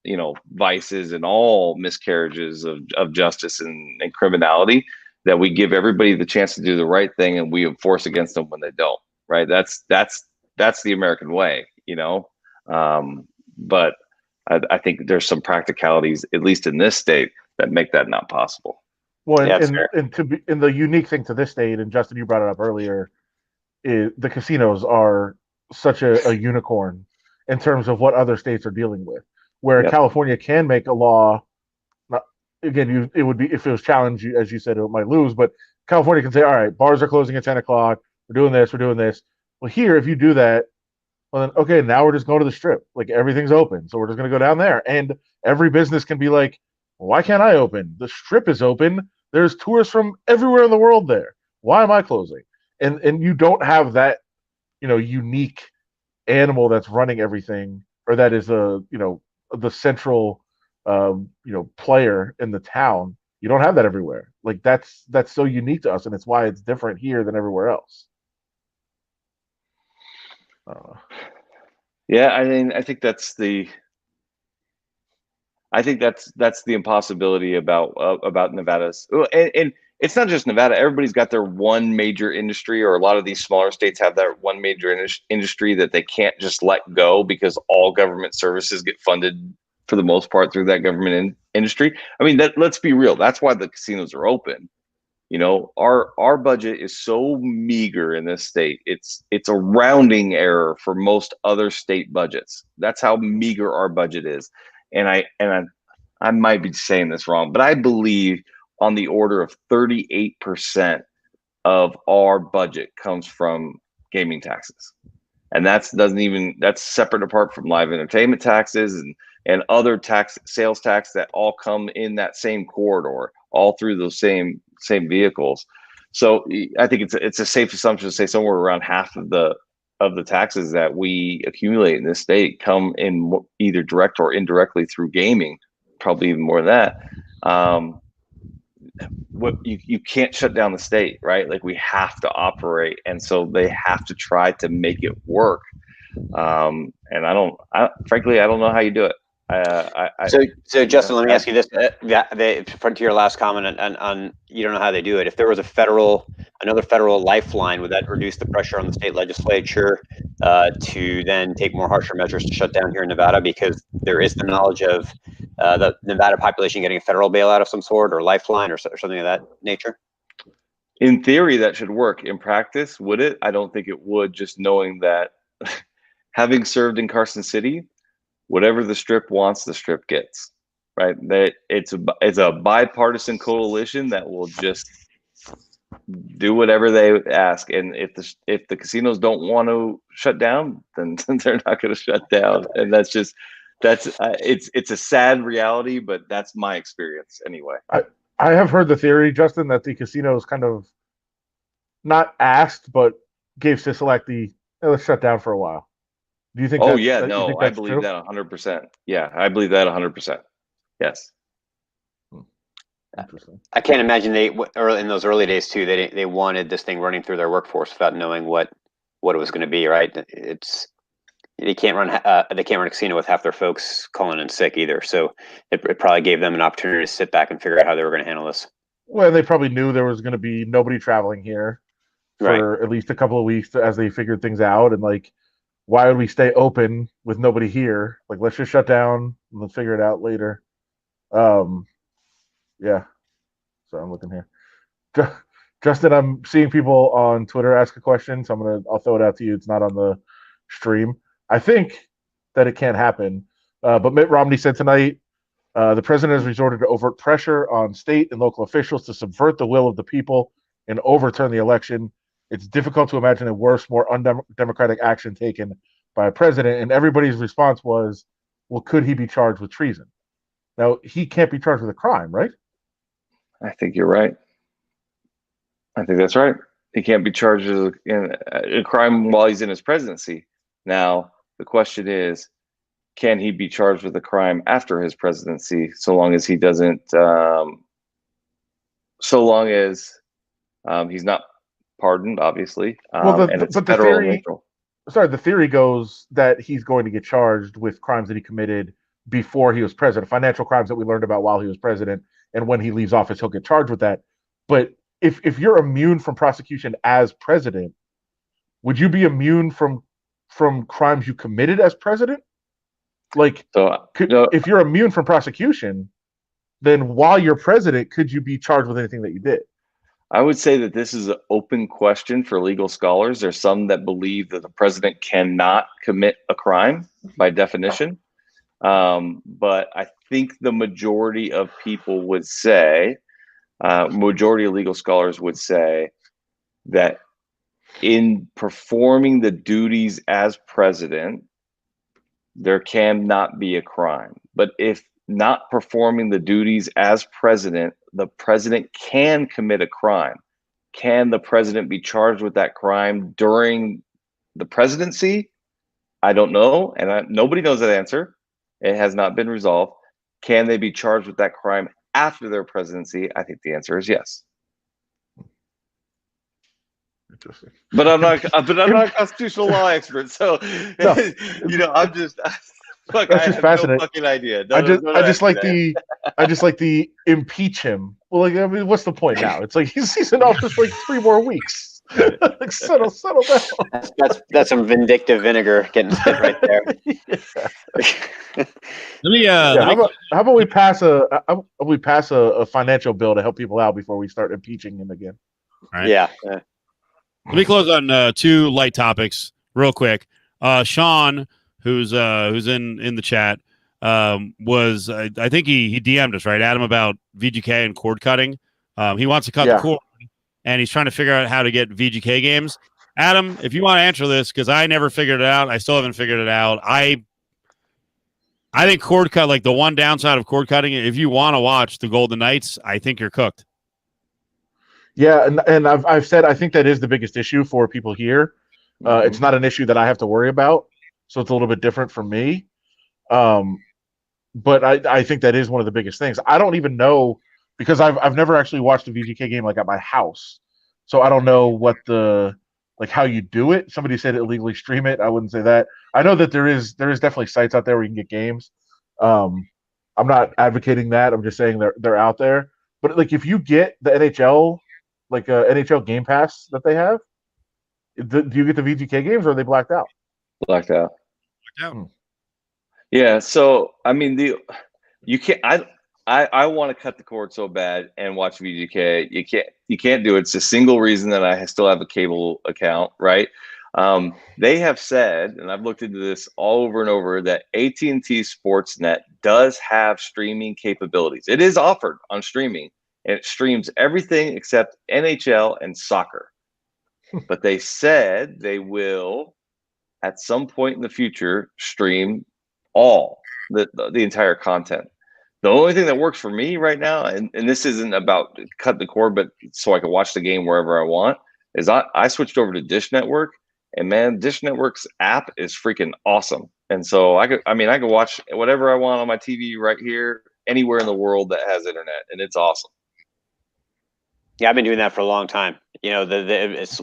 vices and all miscarriages of justice and criminality, that we give everybody the chance to do the right thing and we enforce against them when they don't. Right? That's the American way, but I think there's some practicalities, at least in this state, that make that not possible. Well, Yeah, and the unique thing to this state, and Justin, you brought it up earlier, is the casinos are such a unicorn in terms of what other states are dealing with. Where Yep. California can make a law, again, it would be, if it was challenged, as you said, it might lose. But California can say, all right, bars are closing at 10 o'clock. We're doing this. We're doing this. Well, here, if you do that, well, then, okay, now we're just going to the strip. Like, everything's open. So we're just going to go down there. And every business can be like, well, why can't I open? The strip is open. There's tourists from everywhere in the world there. Why am I closing? And you don't have that, unique animal that's running everything, or that is the central, player in the town. You don't have that everywhere. Like, that's so unique to us, and it's why it's different here than everywhere else. Yeah, I mean, I think that's the impossibility about Nevada's, and it's not just Nevada. Everybody's got their one major industry, or a lot of these smaller states have that one major industry that they can't just let go, because all government services get funded for the most part through that government industry. I mean, let's be real. That's why the casinos are open. Our budget is so meager in this state. It's a rounding error for most other state budgets. That's how meager our budget is. And I might be saying this wrong, but I believe on the order of 38% of our budget comes from gaming taxes. And that's separate apart from live entertainment taxes and other sales tax that all come in that same corridor, all through those same vehicles. So I think it's a safe assumption to say somewhere around half of the taxes that we accumulate in this state come in either direct or indirectly through gaming, probably even more than that. You can't shut down the state, right? Like, we have to operate, and so they have to try to make it work. And frankly, I don't know how you do it. So Justin, let me ask you this: to your last comment on you don't know how they do it. If there was another federal lifeline, would that reduce the pressure on the state legislature to then take more harsher measures to shut down here in Nevada? Because there is the knowledge of the Nevada population getting a federal bailout of some sort, or lifeline, or something of that nature. In theory, that should work. In practice, would it? I don't think it would. Just knowing that, having served in Carson City, whatever the strip wants, the strip gets, right? That it's a bipartisan coalition that will just do whatever they ask. And if the casinos don't want to shut down, then they're not going to shut down. And it's a sad reality, but that's my experience anyway. I have heard the theory, Justin, that the casinos kind of not asked, but gave Sisolak let's shut down for a while. Do you think? Oh, I believe true? that 100%. Yeah, I believe that 100%. Yes. Interesting. I can't imagine in those early days too. They wanted this thing running through their workforce without knowing what it was going to be. Right? They can't run a casino with half their folks calling in sick either. So it probably gave them an opportunity to sit back and figure out how they were going to handle this. Well, they probably knew there was going to be nobody traveling here for at least a couple of weeks as they figured things out, and like, why would we stay open with nobody here? Like, let's just shut down and let's figure it out later. Yeah. So I'm looking here. Justin, I'm seeing people on Twitter ask a question, so I'll throw it out to you. It's not on the stream. I think that it can't happen. But Mitt Romney said tonight, the president has resorted to overt pressure on state and local officials to subvert the will of the people and overturn the election. It's difficult to imagine a worse, more undemocratic action taken by a president, and everybody's response was, well, could he be charged with treason? Now, he can't be charged with a crime, right? I think you're right. I think that's right. He can't be charged in a crime while he's in his presidency. Now, the question is, can he be charged with a crime after his presidency, so long as he doesn't, so long as he's not pardoned, obviously, and it's federal and neutral. The theory goes that he's going to get charged with crimes that he committed before he was president, financial crimes that we learned about while he was president, and when he leaves office, he'll get charged with that. But if you're immune from prosecution as president, would you be immune from crimes you committed as president? Like, if you're immune from prosecution, then while you're president, could you be charged with anything that you did? I would say that this is an open question for legal scholars. There's some that believe that the president cannot commit a crime by definition. But I think the majority of people would say, majority of legal scholars would say that in performing the duties as president, there cannot be a crime. But if not performing the duties as president, the president can commit a crime. Can the president be charged with that crime during the presidency? I don't know, and nobody knows that answer. It has not been resolved. Can they be charged with that crime after their presidency? I think the answer is yes. Interesting. But I'm not a constitutional law expert, so No. I'm just. Look, That's I just have fascinating. no fucking idea. I just like the impeach him. Well, like, I mean, what's the point now? It's like he's in office for like 3 more weeks. Like, settle down. That's some vindictive vinegar getting spit right there. How about we pass a financial bill to help people out before we start impeaching him again? All right. Yeah. Let me close on 2 light topics real quick. Sean, who's in the chat, was I think he DM'd us, right, Adam, about VGK and cord cutting. He wants to cut the cord, and he's trying to figure out how to get VGK games. Adam, if you want to answer this, because I never figured it out, I still haven't figured it out. I think cord cut, like the one downside of cord cutting, if you want to watch the Golden Knights, I think you're cooked. Yeah, and I've said I think that is the biggest issue for people here. It's not an issue that I have to worry about, so it's a little bit different for me. But I think that is one of the biggest things. I don't even know, because I've never actually watched a VGK game like at my house, so I don't know what how you do it. Somebody said illegally stream it. I wouldn't say that. I know that there is definitely sites out there where you can get games. I'm not advocating that. I'm just saying they're out there. But like, if you get the NHL, like NHL Game Pass that they have, do you get the VGK games, or are they blacked out? Blacked out. Yeah. So I mean, you can't. I want to cut the cord so bad and watch VGK. You can't do it. It's a single reason that I still have a cable account, right? They have said, and I've looked into this all over and over, that AT&T Sportsnet does have streaming capabilities. It is offered on streaming, and it streams everything except NHL and soccer. But they said they will, at some point in the future, stream all the entire content. The only thing that works for me right now, and this isn't about cut the cord, but so I can watch the game wherever I want, is I switched over to Dish Network, and man, Dish Network's app is freaking awesome. And so I could watch whatever I want on my TV right here, anywhere in the world that has internet, and it's awesome. Yeah, I've been doing that for a long time. It's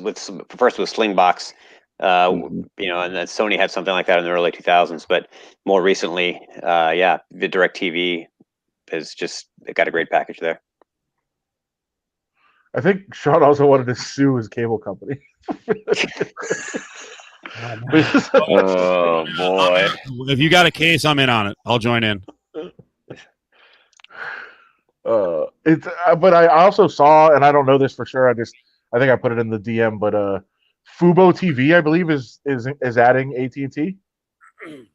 first with Slingbox, and then Sony had something like that in the early 2000s. But more recently, the DirecTV has just got a great package there. I think Sean also wanted to sue his cable company. Oh boy! If you got a case, I'm in on it. I'll join in. But I also saw, and I don't know this for sure. I think I put it in the DM. But Fubo TV, I believe, is adding AT&T.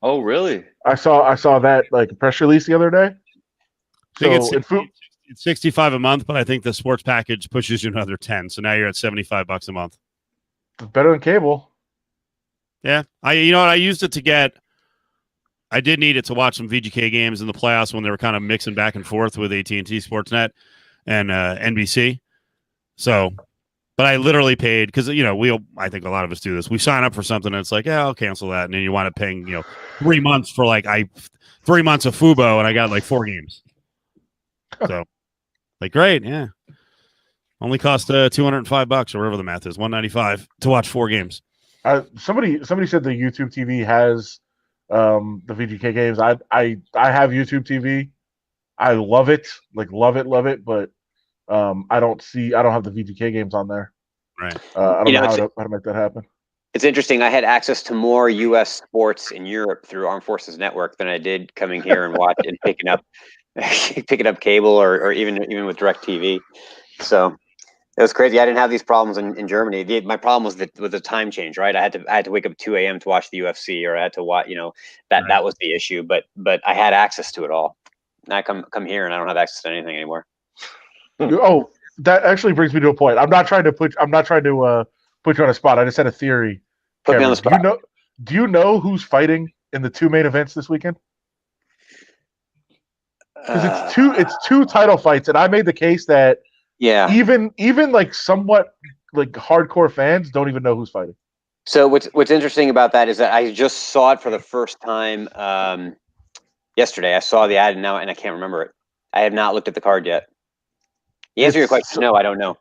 Oh, really? I saw that like press release the other day. I think it's $65 a month, but I think the sports package pushes you another $10. So now you're at $75 a month. It's better than cable. Yeah, I used it to get. I did need it to watch some VGK games in the playoffs when they were kind of mixing back and forth with AT&T Sportsnet and NBC. So, but I literally paid because I think a lot of us do this. We sign up for something and it's like, yeah, I'll cancel that, and then you wind up paying 3 months for 3 months of Fubo, and I got 4 games. So, great, yeah. Only cost $205 or whatever the math is, $195 to watch 4 games. Somebody said the YouTube TV has the VGK games. I have YouTube TV. I love it, love it. But I don't have the VGK games on there. Right. I don't know how to make that happen. It's interesting. I had access to more U.S. sports in Europe through Armed Forces Network than I did coming here and watching and picking up cable or even with DirecTV. So it was crazy. I didn't have these problems in Germany. My problem was the time change, right? I had to wake up at 2 a.m. to watch the UFC, or I had to watch, that was the issue. But I had access to it all. And I come here and I don't have access to anything anymore. Oh, that actually brings me to a point. I'm not trying to put you on a spot. I just had a theory. Put me on the spot. Do you know who's fighting in the 2 main events this weekend? Because it's two title fights, and I made the case that even somewhat hardcore fans don't even know who's fighting. So what's interesting about that is that I just saw it for the first time yesterday. I saw the ad and I can't remember it. I have not looked at the card yet. The answer to your question, no, I don't know.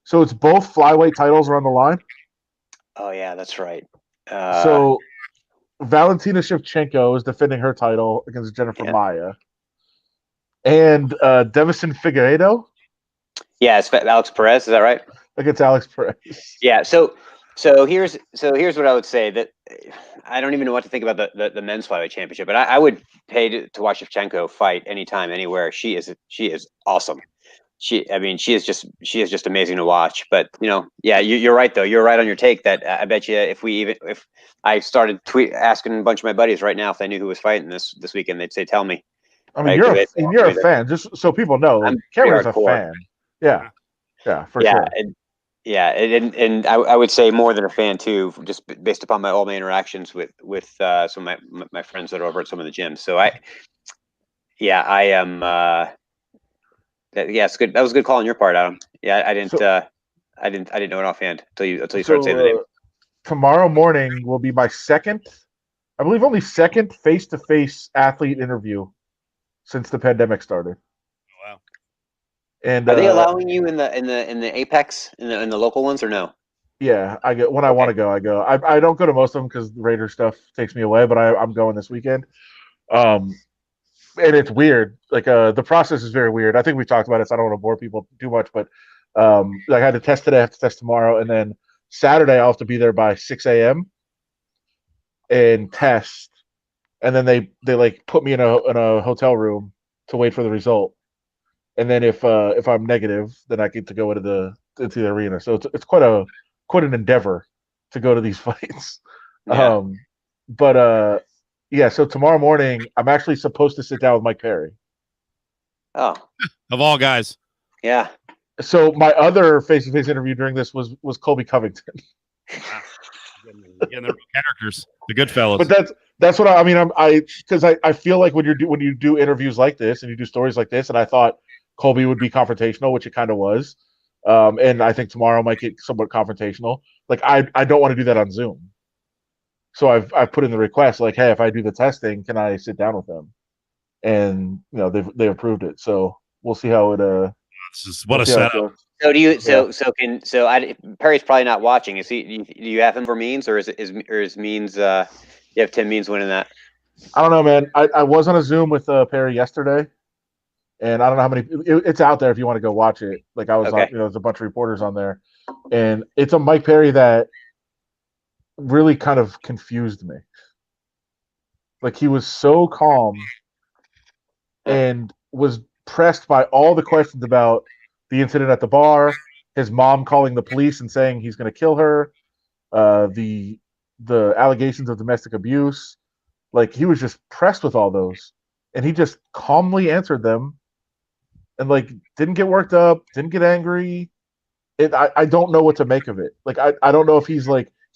So it's both flyweight titles are on the line. Oh yeah, that's right. So Valentina Shevchenko is defending her title against Jennifer Maia, and Devison Figueiredo. Yeah, it's Alex Perez. Is that right? Against Alex Perez. Yeah. So here's what I would say, that I don't even know what to think about the men's flyweight championship, but I would pay to watch Shevchenko fight anytime, anywhere. She is awesome. She is just amazing to watch. But you're right though. You're right on your take that I bet you if I started asking a bunch of my buddies right now if they knew who was fighting this weekend, they'd say, "Tell me." I mean, you're a fan, just so people know. Cameron's a fan. Yeah, for sure. And I would say more than a fan too, just based upon all my interactions with some of my friends that are over at some of the gyms. So I am. It's good. That was a good call on your part, Adam. Yeah, I didn't know it offhand until you started saying the name. Tomorrow morning will be my second face-to-face athlete interview since the pandemic started. Oh, wow. And are they allowing you in the Apex in the local ones or no? Yeah, I go when I want to go. I go. I don't go to most of them because the Raider stuff takes me away. But I'm going this weekend. And it's weird. The process is very weird. I think we've talked about it, so I don't want to bore people too much. But I had to test today, I have to test tomorrow, and then Saturday I'll have to be there by 6 a.m. and test. And then they put me in a hotel room to wait for the result. And then if I'm negative, then I get to go into the arena. So it's quite an endeavor to go to these fights. Yeah. So tomorrow morning, I'm actually supposed to sit down with Mike Perry. Oh. Of all guys. Yeah. So my other face-to-face interview during this was Colby Covington. Wow. Again, the real characters, the good fellas. But that's what I mean. Because I feel like when you do interviews like this and you do stories like this, and I thought Colby would be confrontational, which it kind of was. And I think tomorrow might get somewhat confrontational. I don't want to do that on Zoom. So I've put in the request, hey, if I do the testing, can I sit down with them? And they've approved it. So we'll see how it. What a setup. So do you? Perry's probably not watching. Is he? Do you have him for Means, or is Means? You have Tim Means winning that? I don't know, man. I was on a Zoom with Perry yesterday, and I don't know how many. It's out there if you want to go watch it. I was on. There's a bunch of reporters on there, and it's a Mike Perry that really kind of confused me. He was so calm and was pressed by all the questions about the incident at the bar, his mom calling the police and saying he's going to kill her, the allegations of domestic abuse. He was just pressed with all those, and he just calmly answered them, and didn't get worked up, didn't get angry. I don't know what to make of it. I don't know if he's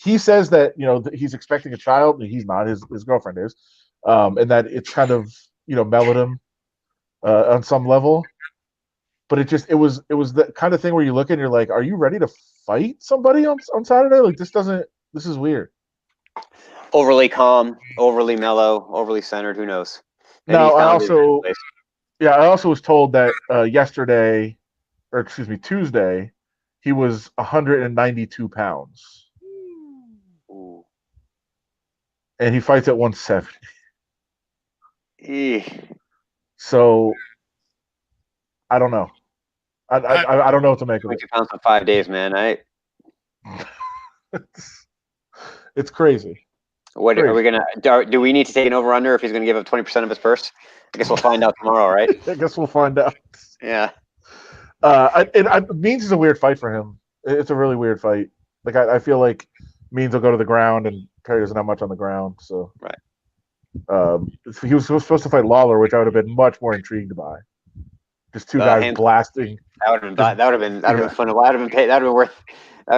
he says that he's expecting a child, and he's not. His girlfriend is, and that it's kind of mellowed him on some level. But it was the kind of thing where you look and you're like, are you ready to fight somebody on Saturday? Like this is weird. Overly calm, overly mellow, overly centered. Who knows? Maybe Now, he found his place. I also was told that Tuesday, he was 192 pounds. Ooh. And he fights at 170. Eeh. So I don't know. I don't know what to make of it. 22 pounds in 5 days, man. It's crazy. What are we gonna do? We need to take an over under if he's gonna give up 20% of his purse. I guess we'll find out tomorrow, right? I guess we'll find out. Yeah. Means is a weird fight for him. It's a really weird fight. Like I feel like Means will go to the ground, and Perry doesn't have much on the ground. So right. He was supposed to fight Lawler, which I would have been much more intrigued by. Just two guys blasting. That would have been fun. That would have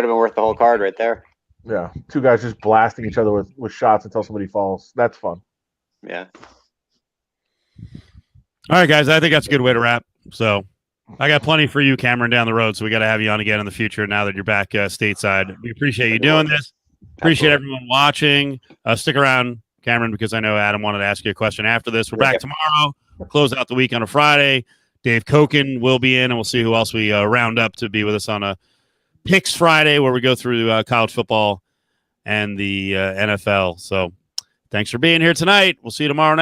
been worth the whole card right there. Yeah, two guys just blasting each other with shots until somebody falls. That's fun. Yeah. All right, guys. I think that's a good way to wrap. So I got plenty for you, Cameron, down the road. So we got to have you on again in the future now that you're back stateside. We appreciate you doing this. Appreciate everyone watching. Stick around, Cameron, because I know Adam wanted to ask you a question after this. We're back tomorrow. We'll close out the week on a Friday. Dave Koken will be in, and we'll see who else we round up to be with us on a Picks Friday, where we go through college football and the NFL. So thanks for being here tonight. We'll see you tomorrow night.